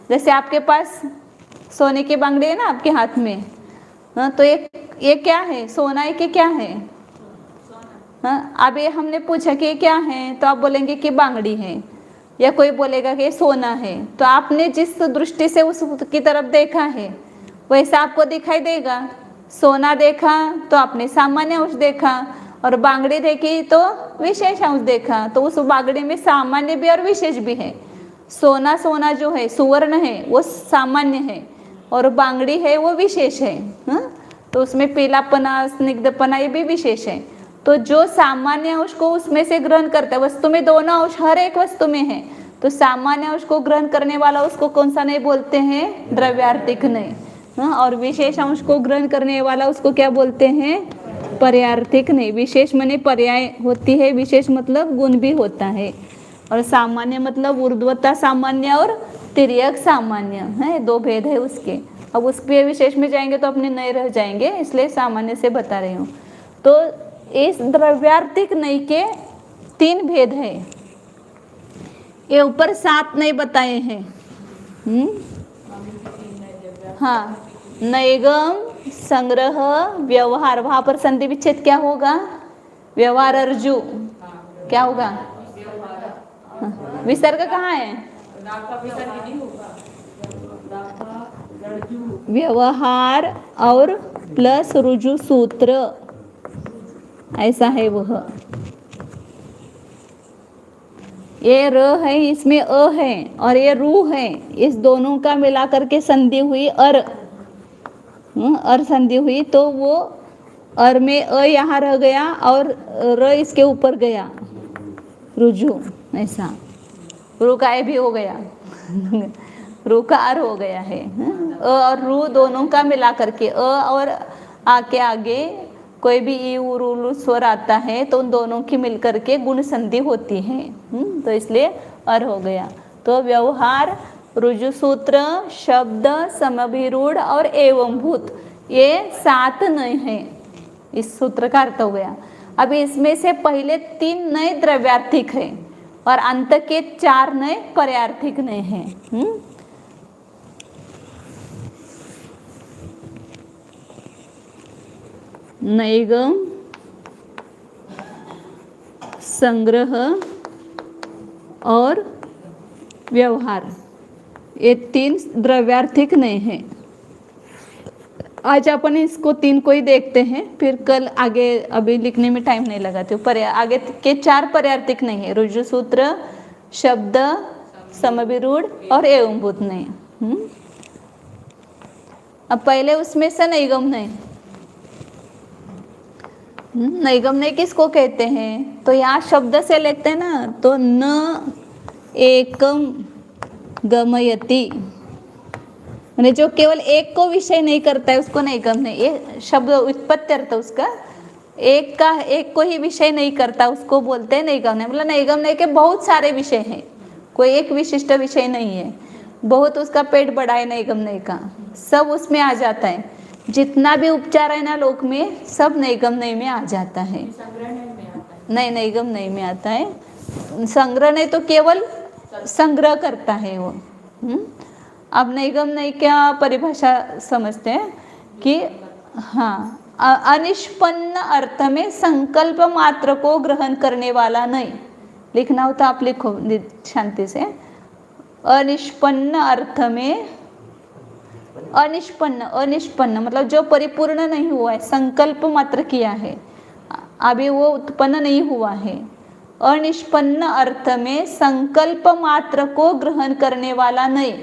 जैसे आपके पास सोने की बांगड़ी है ना आपके हाथ में, तो ये क्या है? सोना है कि क्या है? अब ये हमने पूछा कि ये क्या है, तो आप बोलेंगे कि बांगड़ी है, या कोई बोलेगा कि सोना है। तो आपने जिस दृष्टि से उसकी तरफ देखा है वैसा आपको दिखाई देगा। सोना देखा तो आपने सामान्य अंश देखा, और बांगड़ी देखी तो विशेष अंश देखा। तो उस बांगड़ी में सामान्य भी और विशेष भी है। सोना जो है, सुवर्ण है, वो सामान्य है, और बांगड़ी है वो विशेष है। तो उसमें पीलापना, स्निग्धपना, ये भी विशेष है। तो जो सामान्य अंश को उसमें से ग्रहण करता है, वस्तु में दोनों अंश हर एक वस्तु में है, तो सामान्य अंश को ग्रहण करने वाला उसको कौन सा नहीं बोलते हैं? द्रव्यार्थिक नहीं। और विशेष अंश को ग्रहण करने वाला उसको क्या बोलते हैं? पर्यार्थिक नहीं। विशेष माने पर्याय होती है, विशेष मतलब गुण भी होता है, और सामान्य मतलब ऊर्ध्वता सामान्य और तिर्यक सामान्य है, दो भेद है उसके। अब उसके विशेष में जाएंगे तो अपने नए रह जाएंगे, इसलिए सामान्य से बता रही हूँ। तो इस द्रव्यार्थिक नई के 3 भेद है। ये ऊपर 7 नए बताए हैं। हाँ, नैगम, संग्रह, व्यवहार। वहां पर संधि विच्छेद क्या होगा? व्यवहार अर्जु क्या होगा? विसर्ग कहाँ है? व्यवहार और प्लस रुजु सूत्र, ऐसा है वह। ये र है, इसमें अ है, और ये रू है, इस दोनों का मिला करके संधि हुई अर संधि हुई, तो वो अर में अ यहाँ रह गया और र इसके ऊपर गया, रुजु, ऐसा। रू का ए भी हो गया रू का अर हो गया है। अ और रू दोनों का मिला करके, अ और आ के आगे कोई भी ई उ स्वर आता है तो उन दोनों की मिलकर के गुण संधि होती है। तो इसलिए अर हो गया। तो व्यवहार, रुजु सूत्र, शब्द, समभिरूढ़ और एवंभूत, ये 7 नए हैं। इस सूत्र का अर्थ हो गया। अभी इसमें से पहले 3 नए द्रव्यार्थिक है और अंत के 4 नए पर्यार्थिक नए हैं। नैगम, संग्रह और व्यवहार, ये 3 द्रव्यार्थिक नहीं है। आज अपन इसको 3 को ही देखते हैं, फिर कल आगे, अभी लिखने में टाइम नहीं लगाते, पर आगे के 4 पर्यार्थिक नहीं है, रुजु सूत्र, शब्द, समविरूढ़ और एवंभूत नहीं। अब पहले उसमें से नैगम नहीं। नैगम नहीं किसको कहते हैं? तो यहाँ शब्द से लेते हैं ना, तो न एकम गमयति, मैंने जो केवल एक को विषय नहीं करता है उसको नैगम नहीं। ये शब्द उत्पत्ति अर्थ उसका एक को ही विषय नहीं करता उसको बोलते हैं नैगम नहीं। मतलब नैगम नहीं के बहुत सारे विषय हैं, कोई एक विशिष्ट विषय नहीं है, बहुत उसका पेट बड़ा है नैगम नहीं का, सब उसमें आ जाता है। जितना भी उपचार है ना लोक में, सब नैगम नहीं में आ जाता है। नहीं, नैगम नहीं में आता है। संग्रह नहीं तो केवल संग्रह करता है वो। अब नैगम नहीं क्या परिभाषा समझते हैं कि हाँ, अनिष्पन्न अर्थ में संकल्प मात्र को ग्रहण करने वाला नहीं। लिखना हो तो आप लिखो शांति से। अनिष्पन्न अर्थ में, अनिष्पन्न मतलब जो परिपूर्ण नहीं हुआ है, संकल्प मात्र किया है, अभी वो उत्पन्न नहीं हुआ है। अनिष्पन्न अर्थ में संकल्प मात्र को ग्रहण करने वाला नहीं,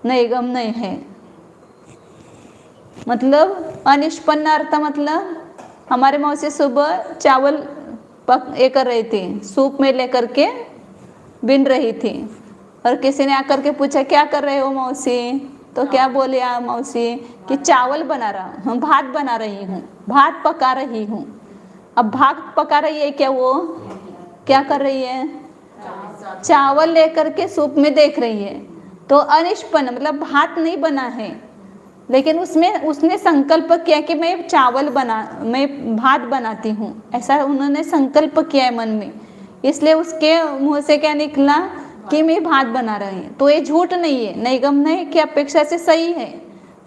नैगम नहीं है। मतलब अनिष्पन्न अर्थ मतलब हमारे मौसी सुबह चावल कर रही थी, सूप में लेकर के बिन रही थी, और किसी ने आकर के पूछा क्या कर रहे हो मौसी? तो क्या बोले मौसी कि चावल बना रहा हूँ, भात बना रही हूँ, भात पका रही हूँ। अब भात पका रही है क्या? वो क्या कर रही है? चावल लेकर के सूप में देख रही है। तो अनिष्पन्न मतलब भात नहीं बना है, लेकिन उसने संकल्प किया कि मैं भात बनाती हूँ, ऐसा उन्होंने संकल्प किया है मन में, इसलिए उसके मुंह से क्या निकला कि मैं भात बना रही हूँ। तो ये झूठ नहीं है, नैगम नहीं की अपेक्षा से सही है,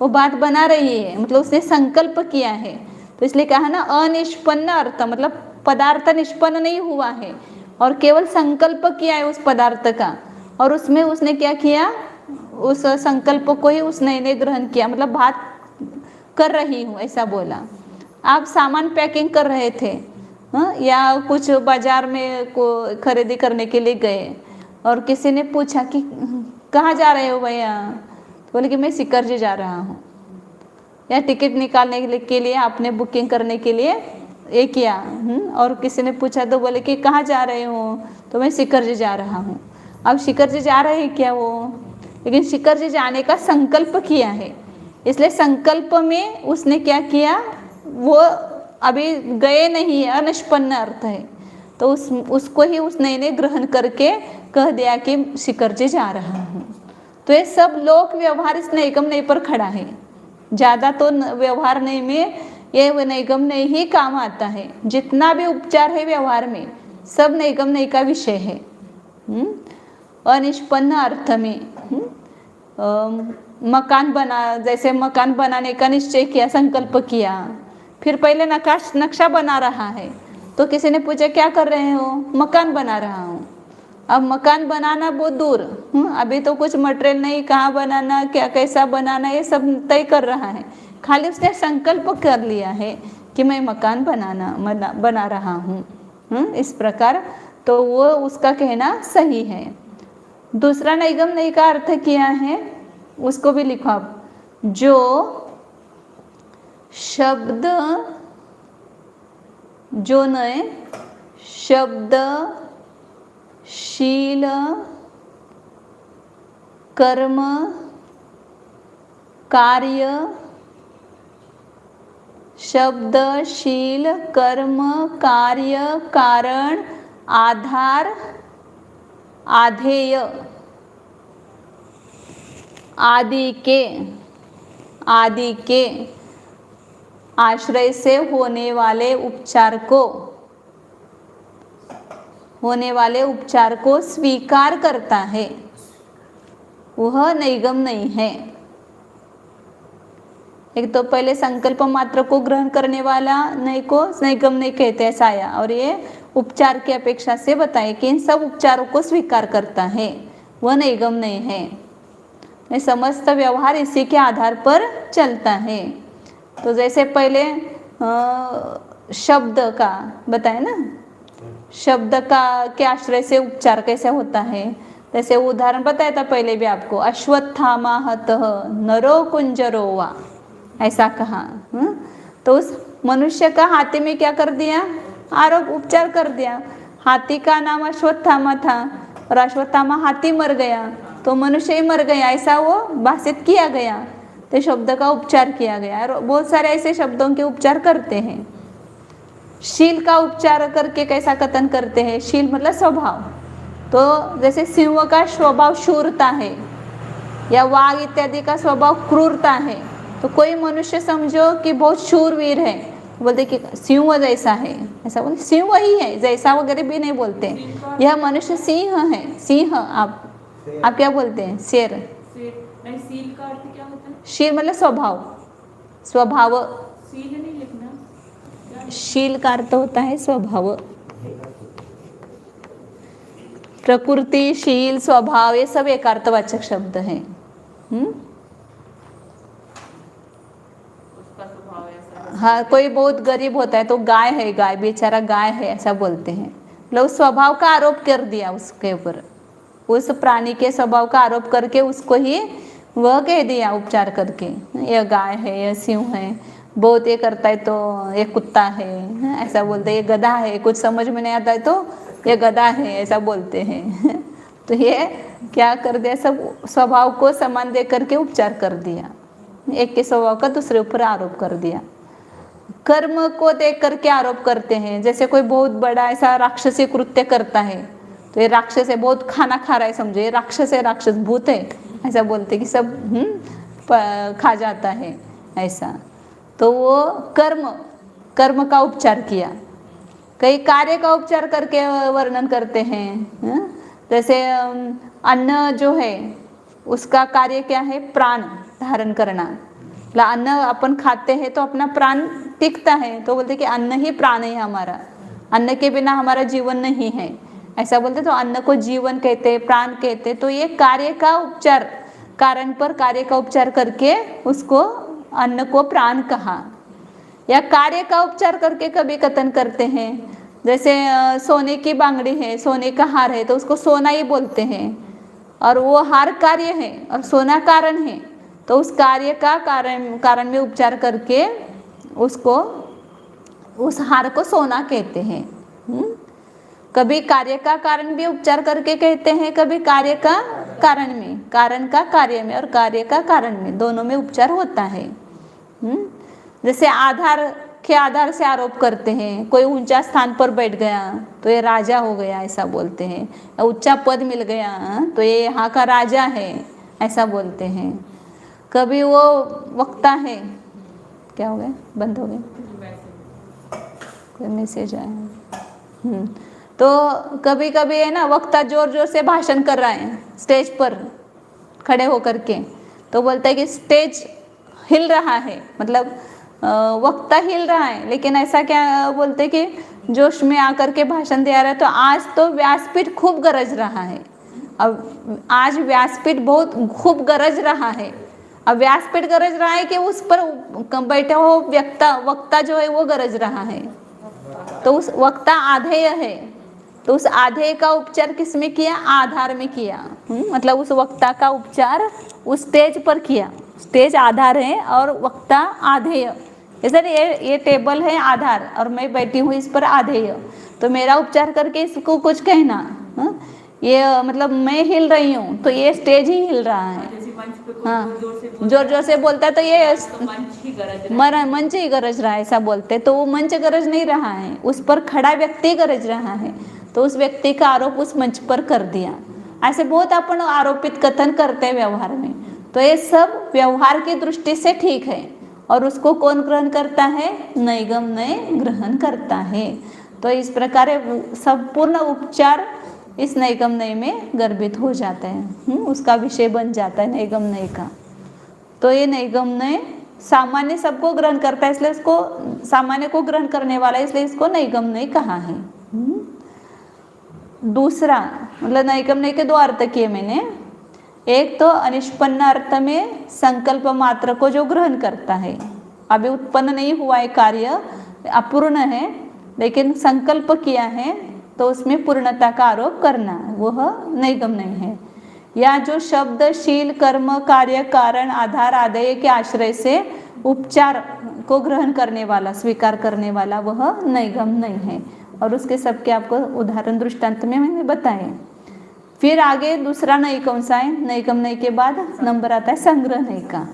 वो भात बना रही है, मतलब उसने संकल्प किया है। तो इसलिए कहा ना अनिष्पन्न अर्थ, मतलब पदार्थ निष्पन्न नहीं हुआ है और केवल संकल्प किया है उस पदार्थ का, और उसमें उसने क्या किया, उस संकल्प को ही उसने ग्रहण किया। मतलब भात कर रही हूँ ऐसा बोला। आप सामान पैकिंग कर रहे थे या कुछ बाजार में को खरीदी करने के लिए गए और किसी ने पूछा कि कहाँ जा रहे हो भैया? बोले कि मैं सिकरजी जा रहा हूँ। या टिकट निकालने के लिए आपने बुकिंग करने के लिए ये किया, और किसी ने पूछा तो बोले कि कहाँ जा रहे हो? तो मैं सिकरजी जा रहा हूँ। अब सिकरजी जा रहे हैं क्या वो? लेकिन सिकरजी जाने का संकल्प किया है, इसलिए संकल्प में उसने क्या किया, वो अभी गए नहीं है, अनिष्पन्न अर्थ है। तो उसको ही उसने ग्रहण करके कह दिया कि सिकरजी जा रहा हूँ। तो ये सब लोक व्यवहार इस नैगम नहीं पर खड़ा है। ज़्यादा तो व्यवहार नहीं में ये नैगम नहीं ही काम आता है। जितना भी उपचार है व्यवहार में, सब नैगम नहीं का विषय है। अनिष्पन्न अर्थ में मकान बना, जैसे मकान बनाने का निश्चय किया, संकल्प किया, फिर पहले नक्शा बना रहा है, तो किसी ने पूछा क्या कर रहे हो? मकान बना रहा हूँ। अब मकान बनाना बहुत दूर, अभी तो कुछ मटेरियल नहीं, कहाँ बनाना, क्या कैसा बनाना, ये सब तय कर रहा है। खाली उसने संकल्प कर लिया है कि मैं मकान बना रहा हूँ, इस प्रकार। तो वो उसका कहना सही है। दूसरा नैगम नहीं का अर्थ किया है, उसको भी लिखो आप। जो शब्द, जो नए शब्द, शील, कर्म, कार्य, शब्द, शील, कर्म, कार्य, कारण, आधार, आधेय आदि के आश्रय से होने वाले उपचार को स्वीकार करता है, वह नैगम नहीं है। एक तो पहले संकल्प मात्र को ग्रहण करने वाला नय को नैगम नय कहते हैं, ऐसा आया। और ये उपचार की अपेक्षा से बताए कि इन सब उपचारों को स्वीकार करता है, वह नैगम नय है। समस्त व्यवहार इसी के आधार पर चलता है। तो जैसे पहले शब्द का बताए ना, शब्द का के आश्रय से उपचार कैसे होता है। जैसे उदाहरण बताया था पहले भी आपको, अश्वत्थामा हतः नरो कुंजरो वा, ऐसा कहा। तो उस मनुष्य का हाथी में क्या कर दिया, आरोप उपचार कर दिया। हाथी का नाम अश्वत्थामा था और अश्वत्थामा हाथी मर गया तो मनुष्य ही मर गया, ऐसा वो भाषित किया गया। तो शब्द का उपचार किया गया। और बहुत सारे ऐसे शब्दों के उपचार करते हैं। शील का उपचार करके कैसा कथन करते हैं, शील मतलब स्वभाव। तो जैसे सिंह का स्वभाव शूरता है या वाघ इत्यादि का स्वभाव क्रूरता है, तो कोई मनुष्य समझो कि बहुत शूरवीर है, बोलते कि सिंह जैसा है, ऐसा बोलते सिंह वही है, जैसा वगैरह भी नहीं बोलते, यह मनुष्य सिंह है। सिंह आप क्या बोलते हैं, शेर। नहीं, सील का अर्थ क्या होता है? शील मतलब स्वभाव, स्वभाव। सील नहीं लिखना, शील का अर्थ होता है स्वभाव। प्रकृति, शील, स्वभाव ये सब एक अर्थवाचक शब्द हैं। उसका स्वभाव ऐसा है। हाँ, कोई बहुत गरीब होता है तो गाय है, गाय बेचारा गाय है ऐसा बोलते हैं। मतलब स्वभाव का आरोप कर दिया उसके ऊपर, उस प्राणी के स्वभाव का आरोप करके उसको ही वह कह दिया उपचार करके, यह गाय है, यह सिंह है, बहुत ये करता है तो ये कुत्ता है, ऐसा बोलते हैं। ये गधा है, कुछ समझ में नहीं आता है तो ये गधा है, ऐसा बोलते हैं। तो ये क्या कर दिया, सब स्वभाव को समान दे करके उपचार कर दिया, एक के स्वभाव का दूसरे ऊपर आरोप कर दिया। कर्म को देख करके आरोप करते हैं। जैसे कोई बहुत बड़ा ऐसा राक्षसी कृत्य करता है तो ये राक्षस है, बहुत खाना खा रहा है, समझो ये राक्षस है, राक्षस भूत है, ऐसा बोलते कि सब खा जाता है ऐसा। तो वो कर्म का उपचार किया। कई कार्य का उपचार करके वर्णन करते हैं। जैसे अन्न जो है उसका कार्य क्या है, प्राण धारण करना। अन्न अपन खाते हैं तो अपना प्राण टिकता है, तो बोलते कि अन्न ही प्राण है हमारा, अन्न के बिना हमारा जीवन नहीं है, ऐसा बोलते। तो अन्न को जीवन कहते, प्राण कहते। तो ये कार्य का उपचार, कारण पर कार्य का उपचार करके उसको अन्न को प्राण कहा। या कार्य का उपचार करके कभी कथन करते हैं। जैसे सोने की बांगड़ी है, सोने का हार है तो उसको सोना ही बोलते हैं, और वो हार कार्य है और सोना कारण है, तो उस कार्य का कारण में उपचार करके उसको, उस हार को सोना कहते हैं। कभी कार्य का कारण भी उपचार करके कहते हैं, कभी कार्य का कारण में, कारण का कार्य में और कार्य का कारण में, दोनों में उपचार होता है। जैसे आधार के आधार से आरोप करते हैं। कोई ऊंचा स्थान पर बैठ गया तो ये राजा हो गया, ऐसा बोलते हैं। ऊंचा पद मिल गया तो ये यहाँ का राजा है, ऐसा बोलते हैं। कभी वो वक्ता है, क्या हो गया, बंद हो गया, कोई मैसेज आया। तो कभी कभी है ना, वक्ता जोर जोर से भाषण कर रहा है स्टेज पर खड़े होकर के, तो बोलता है कि स्टेज हिल रहा है, मतलब वक्ता हिल रहा है। लेकिन ऐसा क्या बोलते कि जोश में आकर के भाषण दे रहा है। तो आज तो व्यासपीठ खूब गरज रहा है, अब आज व्यासपीठ बहुत खूब गरज रहा है। अब व्यासपीठ गरज रहा है कि उस पर बैठा हो वक्ता जो है वो गरज रहा है, तो उस वक्ता आधेय है, तो उस आधेय का उपचार किस में किया, आधार में किया। मतलब उस वक्ता का उपचार उस स्टेज पर किया। स्टेज आधार है और वक्ता आधेय। जैसे ये टेबल है आधार और मैं बैठी हूँ इस पर आधेय, तो मेरा उपचार करके इसको कुछ कहना, ये मतलब मैं हिल रही हूँ तो ये स्टेज ही हिल रहा है। हाँ, जोर जोर से बोलता है तो ये मंच ही गरज रहा है, ऐसा बोलते। तो वो मंच गरज नहीं रहा है, उस पर खड़ा व्यक्ति गरज रहा है, तो उस व्यक्ति का आरोप उस मंच पर कर दिया। ऐसे बहुत अपन आरोपित कथन करते हैं व्यवहार में। तो ये सब व्यवहार की दृष्टि से ठीक है, और उसको कौन ग्रहण करता है, नैगम नय ग्रहण करता है। तो इस प्रकार संपूर्ण उपचार इस नैगम नय में गर्भित हो जाता है, उसका विषय बन जाता है नैगम नय का। तो ये नैगम नय सामान्य सबको ग्रहण करता है, इसलिए इसको सामान्य को ग्रहण करने वाला है, इसलिए इसको नैगम्य कहा है। दूसरा मतलब नैगम्य के दो अर्थ किए मैंने। एक तो अनिष्पन्न अर्थ में संकल्प मात्र को जो ग्रहण करता है, अभी उत्पन्न नहीं हुआ है, कार्य अपूर्ण है, लेकिन संकल्प किया है तो उसमें पूर्णता का आरोप करना, वह नैगम्य है। या जो शब्द, शील, कर्म, कार्य, कारण, आधार, आदय के आश्रय से उपचार को ग्रहण करने वाला, स्वीकार करने वाला, वह नैगम्य है। और उसके सबके आपको उदाहरण दृष्टांत में मैंने बताए। फिर आगे दूसरा नई कौन सा है? नैगम्य के बाद नंबर आता है संग्रह नय का।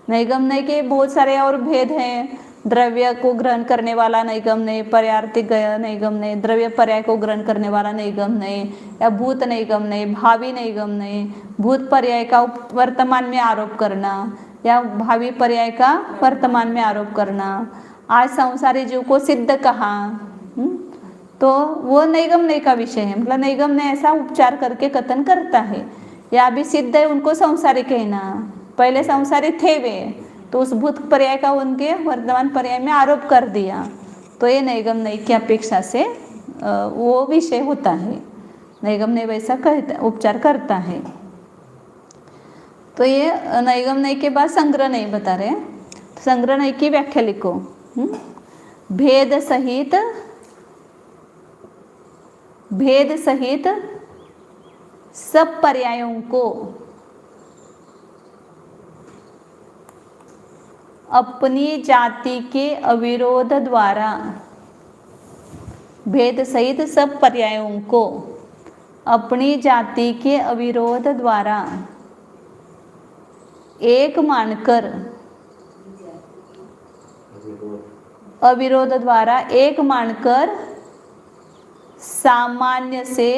नैगम्य के बहुत सारे और भेद हैं। द्रव्य को ग्रहण करने वाला नैगम्य, पर्यार्थिक नैगम्य, द्रव्य पर्याय को ग्रहण करने वाला नैगम्य, या भूत नैगम्य, भावी नैगम्य, भूत पर्याय का वर्तमान में आरोप करना या भावी पर्याय का वर्तमान में आरोप करना। आज संसारी जीव को सिद्ध कहा, तो वो नैगम्य का विषय है। मतलब नैगम्य ऐसा उपचार करके कथन करता है, या अभी सिद्ध है उनको संसारी कहना, पहले संसारी थे वे, तो उस भूत पर्याय का उनके वर्तमान पर्याय में आरोप कर दिया, तो ये नैगम्य की अपेक्षा से वो विषय होता है। नैगम्य वैसा कहता, उपचार करता है। तो ये नैगम्य के बाद संग्रह नहीं बता रहे। तो संग्रह नहीं की व्याख्या लिखो। भेद सहित सब पर्यायों को अपनी जाति के अविरोध द्वारा, भेद सहित सब पर्यायों को अपनी जाति के अविरोध द्वारा एक मानकर, अविरोध द्वारा एक मानकर सामान्य से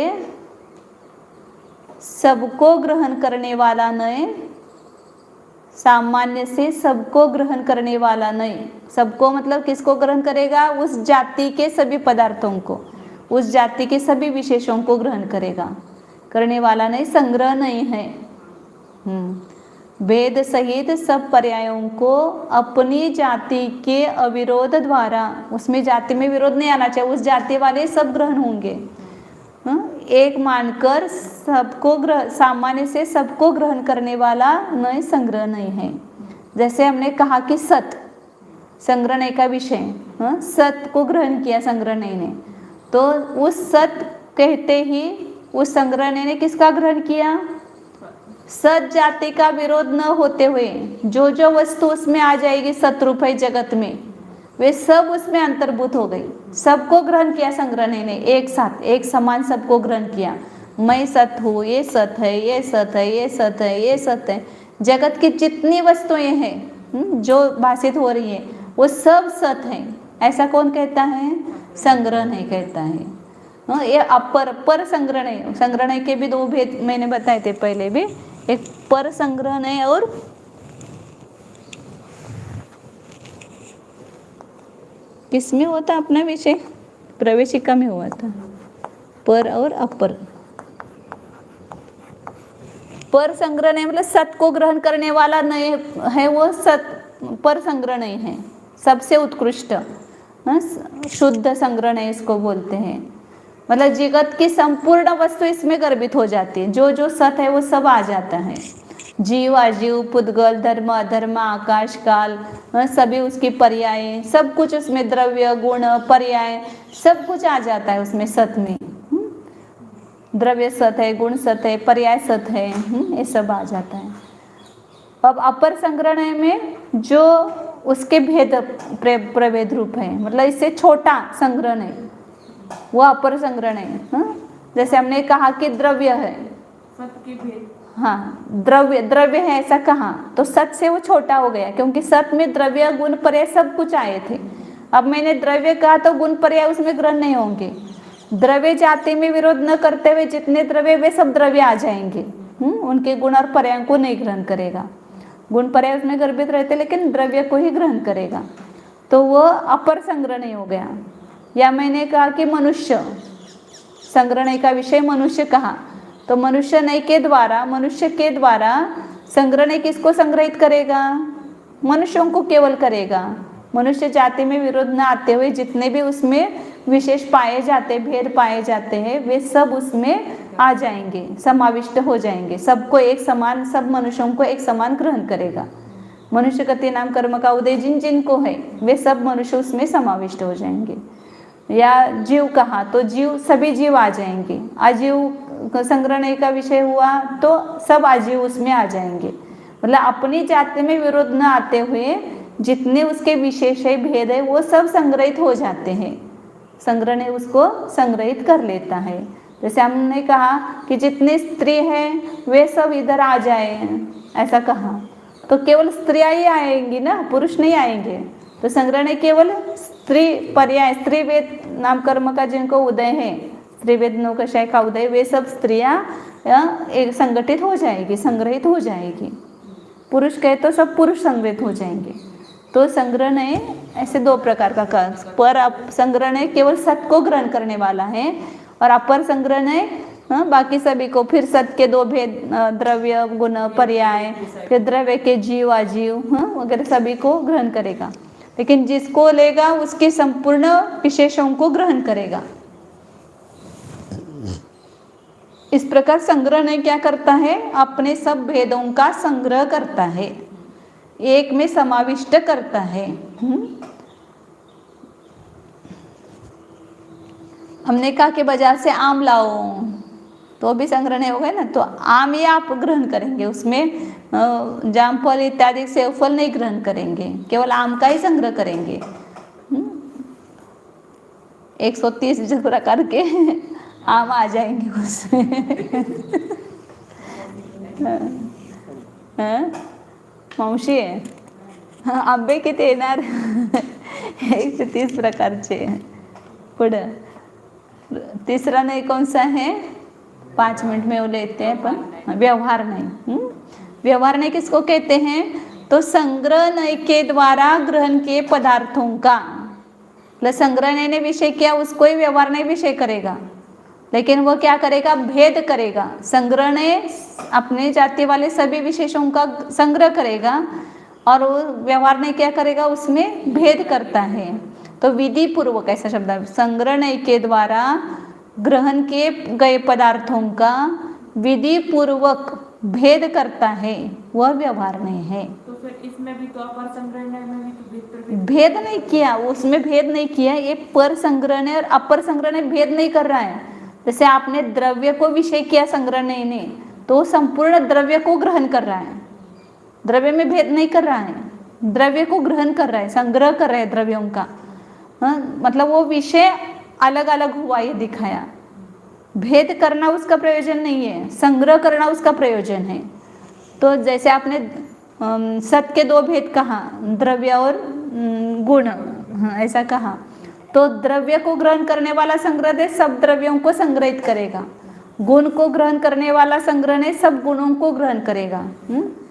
सबको ग्रहण करने वाला नय, सामान्य से सबको ग्रहण करने वाला नहीं। सबको मतलब किसको ग्रहण करेगा? उस जाति के सभी पदार्थों को, उस जाति के सभी विशेषों को ग्रहण करेगा, करने वाला नहीं, संग्रह नहीं है। भेद सहित सब पर्यायों को अपनी जाति के अविरोध द्वारा, उसमें जाति में विरोध नहीं आना चाहिए, उस जाति वाले सब ग्रहण होंगे, एक मानकर सबको सामान्य से सबको ग्रहण करने वाला नय संग्रह नहीं है। जैसे हमने कहा कि सत संग्रह नय का विषय, सत को ग्रहण किया संग्रह नय ने, तो उस सत कहते ही उस संग्रह नय ने किसका ग्रहण किया? सत जाति का विरोध न होते हुए जो जो वस्तु उसमें आ जाएगी सतरूप है जगत में, वे सब उसमें अंतर्भूत हो गई। सबको ग्रहण किया संग्रह ने, एक साथ एक समान सबको ग्रहण किया। मैं सत हूँ, ये सत है, ये सत है, ये सत है, ये सत है। जगत की जितनी वस्तुएं हैं जो भाषित हो रही है वो सब सत हैं। ऐसा कौन कहता है? संग्रह नहीं कहता है। ये अपर पर संग्रह, संग्रह के भी दो भेद मैंने बताए थे पहले भी, एक पर संग्रह और किसमें होता अपना विषय? प्रवेशिका में हुआ था, पर और अपर। पर संग्रह नहीं मतलब सत को ग्रहण करने वाला नहीं है, वो सत पर संग्रह नहीं है, सबसे उत्कृष्ट शुद्ध संग्रह नहीं इसको बोलते हैं। मतलब जगत की संपूर्ण वस्तु इसमें गर्भित हो जाती है, जो जो सत है वो सब आ जाता है। जीव, अजीव, पुद्गल, धर्म, अधर्म, आकाश, काल, सभी उसकी पर्याय, सब कुछ उसमें, द्रव्य, गुण, पर्याय, सब कुछ आ जाता है उसमें सत में। द्रव्य सत है, गुण सत है, पर्याय सत है, ये सब आ जाता है। अब अपर संग्रह में जो उसके भेद प्रभेद रूप है, मतलब इससे छोटा संग्रह नहीं, वो अपर संग्रह नहीं। जैसे हमने कहा कि द्रव्य है, सबके भेद, हाँ द्रव्य है ऐसा कहा, तो सत से वो छोटा हो गया, क्योंकि सत में द्रव्य, गुण, पर्याय सब कुछ आए थे। अब मैंने द्रव्य कहा तो गुण, पर्याय उसमें ग्रहण नहीं होंगे। द्रव्य जाति में विरोध न करते हुए जितने द्रव्य वे सब द्रव्य आ जाएंगे, उनके गुण और पर्याय को नहीं ग्रहण करेगा। गुण पर्याय उसमें गर्भित रहते लेकिन द्रव्य को ही ग्रहण करेगा, तो वो अपर संग्रह नहीं हो गया। या मैंने कहा कि मनुष्य संग्रह का विषय मनुष्य कहा, तो मनुष्य के द्वारा संग्रह किसको संग्रहित करेगा? मनुष्यों को केवल करेगा। मनुष्य जाति में विरोध न आते हुए जितने भी उसमें विशेष पाए जाते, भेद पाए जाते हैं, वे सब उसमें आ जाएंगे, समाविष्ट हो जाएंगे। सबको एक समान, सब मनुष्यों को एक समान ग्रहण करेगा। मनुष्य गति नाम कर्म का उदय जिन जिन को है, वे सब मनुष्य उसमें समाविष्ट हो जाएंगे। या जीव कहा तो जीव, सभी जीव आ जाएंगे। आजीव संग्रहण का विषय हुआ तो सब आजीव उसमें आ जाएंगे। मतलब अपनी जाति में विरोध न आते हुए जितने उसके विशेष है, भेद है, वो सब संग्रहित हो जाते हैं। संग्रह ने उसको संग्रहित कर लेता है। जैसे हमने कहा कि जितने स्त्री हैं वे सब इधर आ जाए, ऐसा कहा तो केवल स्त्रियां ही आएंगी ना, पुरुष नहीं आएंगे। तो संग्रह ने केवल स्त्री पर्याय, स्त्री वेद नाम कर्म का जिनको उदय है, स्त्री वेद नौकशय का उदय, वे सब स्त्रियां एक संगठित हो जाएगी, संग्रहित हो जाएगी। पुरुष कहे तो सब पुरुष संग्रहित हो जाएंगे। तो संग्रह ने ऐसे दो प्रकार का पर संग्रह ने केवल सत को ग्रहण करने वाला है, और अपर संग्रह ने बाकी सभी को, फिर सत के दो भेद, द्रव्य गुण पर्याय, फिर द्रव्य के जीव अजीव वगैरह सभी को ग्रहण करेगा। लेकिन जिसको लेगा उसके संपूर्ण विशेषों को ग्रहण करेगा। इस प्रकार संग्रह ने क्या करता है, अपने सब भेदों का संग्रह करता है, एक में समाविष्ट करता है। हमने कहा कि बाजार से आम लाओ, तो भी संग्रह नहीं होगा ना, तो आम ही आप ग्रहण करेंगे, उसमें जामफल इत्यादि सेब फल नहीं ग्रहण करेंगे, केवल आम का ही संग्रह करेंगे। 130 प्रकार के आम आ जाएंगे उसमें। मावशी आंबे किती येणार? 130 प्रकारचे। पुढं तीसरा नहीं कौन सा है, 5 मिनट में वो लेते हैं, पर व्यवहार नहीं। व्यवहार नहीं किसको कहते हैं, तो संग्रह नहीं के द्वारा ग्रहण के पदार्थों का, मतलब संग्रह नहीं ने विषय किया उसको ही व्यवहार नहीं विषय करेगा, लेकिन वो क्या करेगा, भेद करेगा। संग्रह ने अपने जाति वाले सभी विशेषों का संग्रह करेगा, और वो व्यवहार नहीं क्या करेगा, उसमें भेद करता है। तो विधि पूर्वक ऐसा शब्द है, संग्रह नहीं के द्वारा ग्रहण के गए पदार्थों का विधि पूर्वक भेद करता है, वह व्यवहार नहीं है। तो फिर इसमें भी तो अपर संग्रह में भी तो भेद नहीं किया, उसमें भेद नहीं किया। ये पर संग्रह ने और अपर संग्रह ने भेद नहीं कर रहा है। जैसे आपने द्रव्य को विषय किया संग्रह ने, तो संपूर्ण द्रव्य को ग्रहण कर रहा है, द्रव्य में भेद नहीं कर रहा है, द्रव्य को ग्रहण कर रहा है, संग्रह कर रहा है द्रव्यों का। मतलब वो विषय अलग अलग हुआ, ये दिखाया। भेद करना उसका प्रयोजन नहीं है, संग्रह करना उसका प्रयोजन है। तो जैसे आपने सत के दो भेद कहा, द्रव्य और गुण, ऐसा कहा, तो द्रव्य को ग्रहण करने वाला संग्रह ने सब द्रव्यों को संग्रहित करेगा, गुण को ग्रहण करने वाला संग्रह ने सब गुणों को ग्रहण करेगा,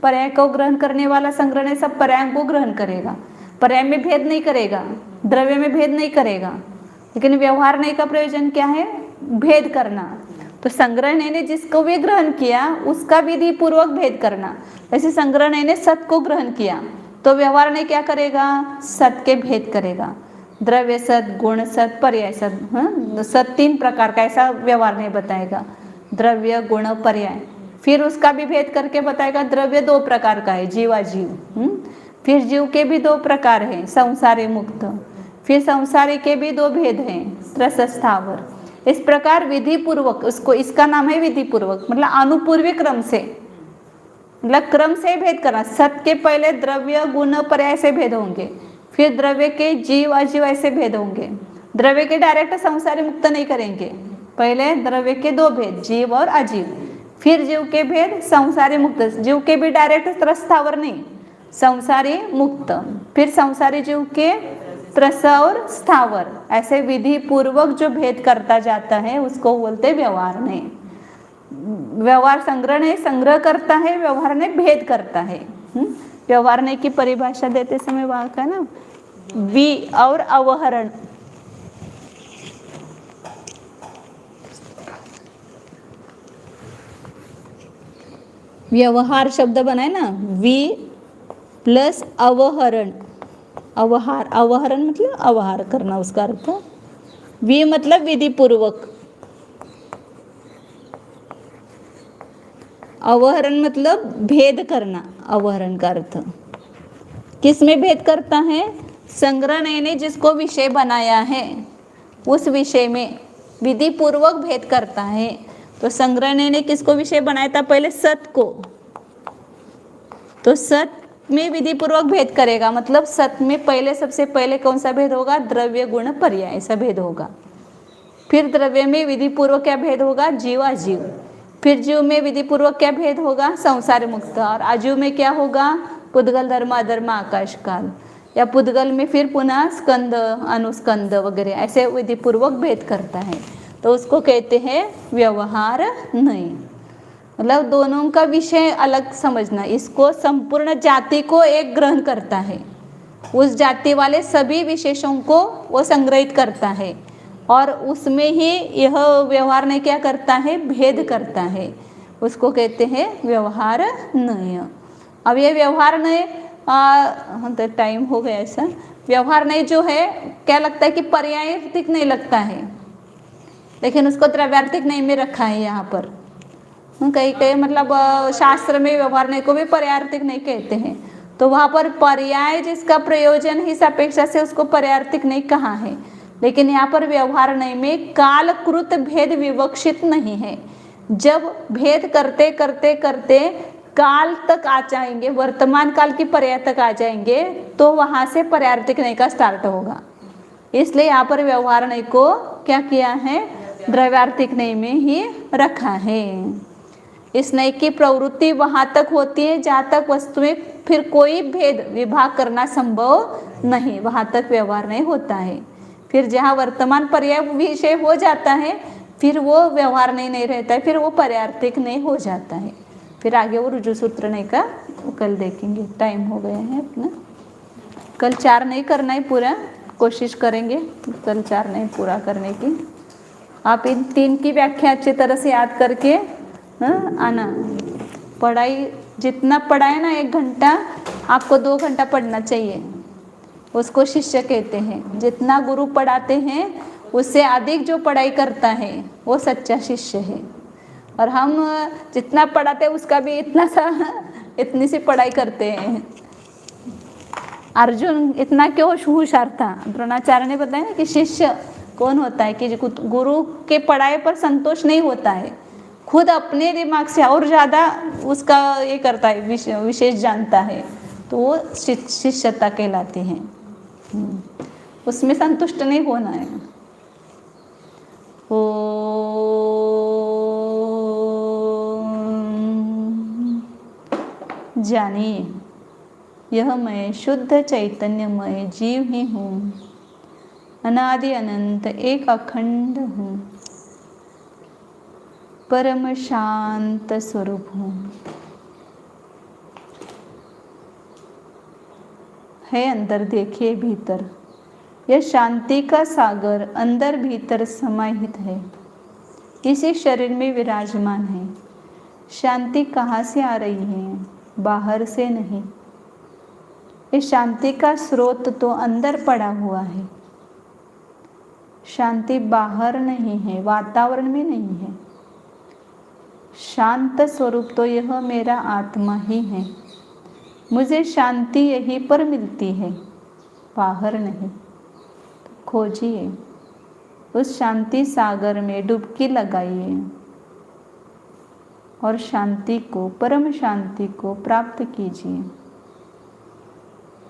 पर्याय को ग्रहण करने वाला संग्रह ने सब पर्यायों को ग्रहण करेगा। पर्याय में भेद नहीं करेगा, द्रव्य में भेद नहीं करेगा, लेकिन व्यवहार नहीं का प्रयोजन क्या है, भेद करना। तो संग्रह ने जिसको भी ग्रहण किया उसका विधि पूर्वक भेद करना। ऐसे संग्रह ने सत को ग्रहण किया, तो व्यवहार ने क्या करेगा, सत के भेद करेगा। द्रव्य सत, गुण सत, पर्याय सत, सत 3 प्रकार का ऐसा व्यवहार नहीं बताएगा, द्रव्य गुण पर्याय। फिर उसका भी भेद करके बताएगा, द्रव्य 2 प्रकार का है, जीव अजीव। फिर जीव के भी 2 प्रकार हैं, संसारी मुक्त। फिर संसारी के भी 2 भेद हैं, त्रस स्थावर। इस प्रकार विधि पूर्वक उसको, इसका नाम है विधि पूर्वक, मतलब अनुपूर्वी क्रम से, मतलब क्रम से भेद करना। सत के पहले द्रव्य गुण पर्याय से भेद होंगे, फिर द्रव्य के जीव अजीव ऐसे भेद होंगे। द्रव्य के डायरेक्ट संसारी मुक्त नहीं करेंगे, पहले द्रव्य के 2 भेद, जीव और अजीव। फिर जीव के भेद संसारी मुक्त, जीव के भी डायरेक्ट त्रस स्थावर नहीं, संसारी मुक्त। फिर संसारी जीव के त्रस और स्थावर, ऐसे विधि पूर्वक जो भेद करता जाता है उसको बोलते व्यवहार ने। व्यवहार संग्रह ने संग्रह करता है, व्यवहार ने भेद करता है। व्यवहार ने की परिभाषा देते समय वहां का ना, वि और अवहरण। व्यवहार शब्द बनाए ना, वि प्लस अवहरण, अवहरण मतलब अवहार करना, उसका अर्थ वी मतलब विधि पूर्वक, अवहरण मतलब भेद करना। अवहरण का अर्थ किस में भेद करता है? संग्रहणय ने जिसको विषय बनाया है उस विषय में विधि पूर्वक भेद करता है। तो संग्रहणय ने किसको विषय बनाया था? पहले सत को, तो सत में विधि पूर्वक भेद करेगा, मतलब सत में पहले सबसे पहले कौन सा भेद होगा? द्रव्य गुण पर्याय, ऐसा भेद होगा। फिर द्रव्य में विधि पूर्वक क्या भेद होगा? जीव अजीव। फिर जीव में विधि पूर्वक क्या भेद होगा? संसार मुक्त। और अजीव में क्या होगा? पुद्गल धर्म अधर्म आकाश काल, या पुद्गल में फिर पुनः स्कंद अनुस्कंद वगैरह, ऐसे विधि पूर्वक भेद करता है। तो उसको कहते हैं व्यवहार नहीं, मतलब दोनों का विषय अलग समझना। इसको संपूर्ण जाति को एक ग्रहण करता है, उस जाति वाले सभी विशेषों को वो संग्रहित करता है, और उसमें ही यह व्यवहार नहीं क्या करता है? भेद करता है। उसको कहते हैं व्यवहार नहीं। अब ये व्यवहार नहीं, तो टाइम हो गया ऐसा। व्यवहार नहीं जो है क्या लगता है कि पर्यायर्थिक नहीं लगता है, लेकिन उसको द्रव्यार्थिक नहीं में रखा है यहाँ पर। कई कई मतलब शास्त्र में व्यवहार नहीं को भी पर्यायर्थिक नहीं कहते हैं, तो वहाँ पर पर्याय जिसका प्रयोजन ही सापेक्षा से उसको पर्यायर्थिक नहीं कहा है। लेकिन यहाँ पर व्यवहार नहीं में कालकृत भेद विवक्षित नहीं है। जब भेद करते करते करते काल तक आ जाएंगे, वर्तमान काल की पर्याय तक आ जाएंगे, तो वहाँ से पर्यायर्थिक नहीं का स्टार्ट होगा। इसलिए यहाँ पर व्यवहार नहीं को क्या किया है? द्रव्यार्थिक नहीं में ही रखा है। इस नई की प्रवृत्ति वहाँ तक होती है जहाँ तक वस्तु में फिर कोई भेद विभाग करना संभव नहीं, वहाँ तक व्यवहार नहीं होता है। फिर जहाँ वर्तमान पर्याय विषय हो जाता है फिर वो व्यवहार नहीं रहता है, फिर वो पर्यायर्थिक नहीं हो जाता है। फिर आगे वो रुजु सूत्र नहीं का कल देखेंगे। टाइम हो गया है अपना, कल 4 नहीं करना है पूरा, कोशिश करेंगे कल 4 नहीं पूरा करने की। आप इन 3 की व्याख्या अच्छी तरह से याद करके आना। पढ़ाई जितना पढ़ाए ना 1 घंटा, आपको 2 घंटा पढ़ना चाहिए, उसको शिष्य कहते हैं। जितना गुरु पढ़ाते हैं उससे अधिक जो पढ़ाई करता है वो सच्चा शिष्य है। और हम जितना पढ़ाते हैं उसका भी इतनी सी पढ़ाई करते हैं। अर्जुन इतना क्यों होशियार था? द्रोणाचार्य ने बताया ना कि शिष्य कौन होता है कि गुरु के पढ़ाई पर संतोष नहीं होता है, खुद अपने दिमाग से और ज़्यादा उसका ये करता है, विशेष जानता है, तो वो शिष्यता कहलाती है। उसमें संतुष्ट नहीं होना है। जानिए यह मैं शुद्ध चैतन्यमय जीव ही हूँ, अनादि अनंत एक अखंड हूँ, परम शांत स्वरूप हूँ। है अंदर देखिए भीतर, यह शांति का सागर अंदर भीतर समाहित है, इसी शरीर में विराजमान है। शांति कहाँ से आ रही है? बाहर से नहीं। इस शांति का स्रोत तो अंदर पड़ा हुआ है। शांति बाहर नहीं है, वातावरण में नहीं है। शांत स्वरूप तो यह मेरा आत्मा ही है। मुझे शांति यहीं पर मिलती है, बाहर नहीं। तो खोजिए, उस शांति सागर में डुबकी लगाइए और शांति को, परम शांति को प्राप्त कीजिए।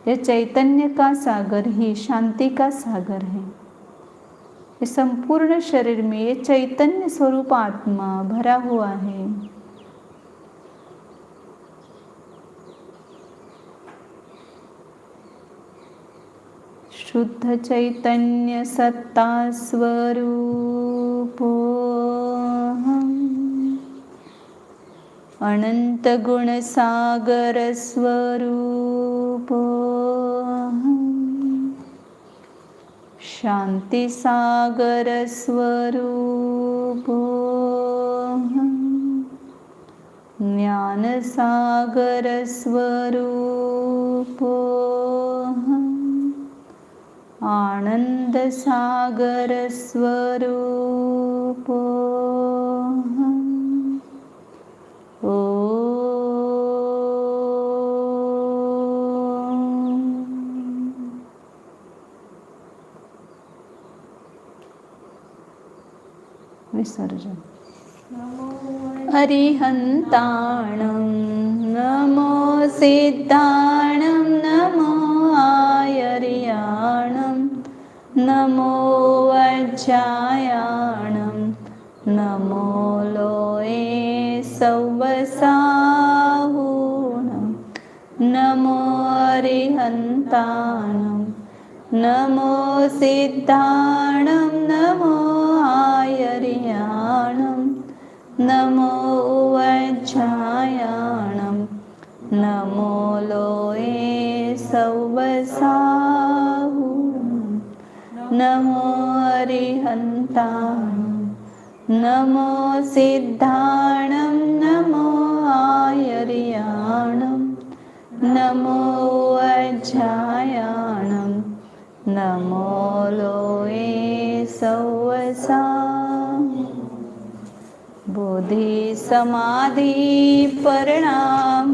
यह चैतन्य का सागर ही शांति का सागर है। इस संपूर्ण शरीर में ये चैतन्य स्वरूप आत्मा भरा हुआ है। शुद्ध चैतन्य सत्ता स्वरूपो अनंत गुण सागर स्वरूपो शांति सागर स्वरूपो ज्ञान सागर स्वरूपो आनंद सागर स्वरूपोऽहम् विसर्जन। अरिहन्ताणं नमो सिद्धाणं नमो आयर्याणं नमो वज्रायाणं नमो लोये सौवसाहुणं नमो अरिहन्ताणं नमो सिद्धाणं नमो आयर्याणं नमो वज्रायाणं नमो लोये सौवसाहुणं नमो अरिहन्ताणं नमो सिद्धाणं नमो आयर्याणं नमो वज्रायाणं नमो लोये सौवसाहुणं बोधि समाधि परिणाम